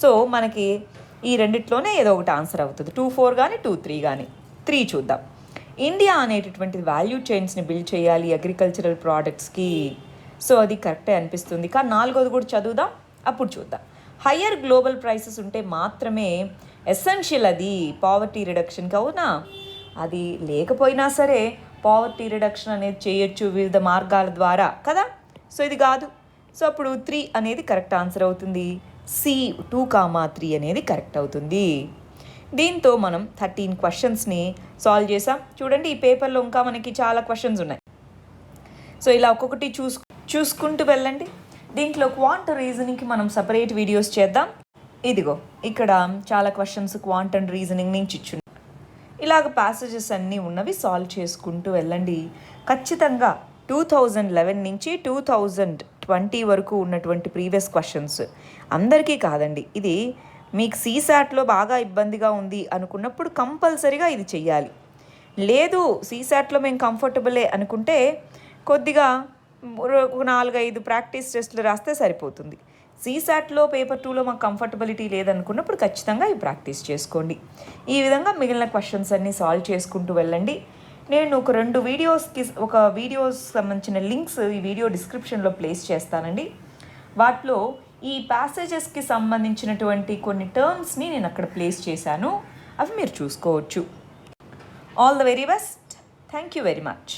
సో మనకి ఈ రెండిట్లోనే ఏదో ఒకటి ఆన్సర్ అవుతుంది. 2-4 కానీ 2-3 కానీ. 3 చూద్దాం. ఇండియా అనేటటువంటిది వాల్యూ చైన్స్ని బిల్డ్ చేయాలి అగ్రికల్చరల్ ప్రోడక్ట్స్కి. సో అది కరెక్టే అనిపిస్తుంది. కానీ 4వది కూడా చదువుదాం, అప్పుడు చూద్దాం. హయ్యర్ గ్లోబల్ ప్రైసెస్ ఉంటే మాత్రమే ఎసెన్షియల్ అది పావర్టీ రిడక్షన్కి. అవునా? అది లేకపోయినా సరే పావర్టీ రిడక్షన్ అనేది చేయొచ్చు వివిధ మార్గాల ద్వారా కదా. సో ఇది కాదు. సో అప్పుడు 3 అనేది కరెక్ట్ ఆన్సర్ అవుతుంది. సి 2,3 అనేది కరెక్ట్ అవుతుంది. దీంతో మనం 13 క్వశ్చన్స్ని సాల్వ్ చేసాం. చూడండి, ఈ పేపర్లో ఇంకా మనకి చాలా క్వశ్చన్స్ ఉన్నాయి. సో ఇలా ఒక్కొక్కటి చూసుకుంటూ వెళ్ళండి. దీంట్లో క్వాంట్ రీజనింగ్కి మనం సపరేట్ వీడియోస్ చేద్దాం. ఇదిగో ఇక్కడ చాలా క్వశ్చన్స్ క్వాంట్ అండ్ రీజనింగ్ నుంచి ఇచ్చున్నాయి. ఇలాగ ప్యాసేజెస్ అన్నీ ఉన్నవి సాల్వ్ చేసుకుంటూ వెళ్ళండి. ఖచ్చితంగా 2011 నుంచి 2020 వరకు ఉన్నటువంటి ప్రీవియస్ క్వశ్చన్స్ అందరికీ కాదండి, ఇది మీకు సీసాట్లో బాగా ఇబ్బందిగా ఉంది అనుకున్నప్పుడు కంపల్సరీగా ఇది చెయ్యాలి. లేదు సీసాట్లో మేము కంఫర్టబులే అనుకుంటే కొద్దిగా 4-5 ప్రాక్టీస్ టెస్టులు రాస్తే సరిపోతుంది. సీసాట్లో పేపర్ 2లో మాకు కంఫర్టబిలిటీ లేదనుకున్నప్పుడు ఖచ్చితంగా ఇవి ప్రాక్టీస్ చేసుకోండి. ఈ విధంగా మిగిలిన క్వశ్చన్స్ అన్నీ సాల్వ్ చేసుకుంటూ వెళ్ళండి. నేను ఒక 2 వీడియోస్ సంబంధించిన లింక్స్ ఈ వీడియో డిస్క్రిప్షన్లో ప్లేస్ చేస్తానండి. వాటిలో ఈ ప్యాసేజెస్కి సంబంధించినటువంటి కొన్ని టర్మ్స్ని నేను అక్కడ ప్లేస్ చేశాను. అవి మీరు చూసుకోవచ్చు. All the very best. Thank you very much.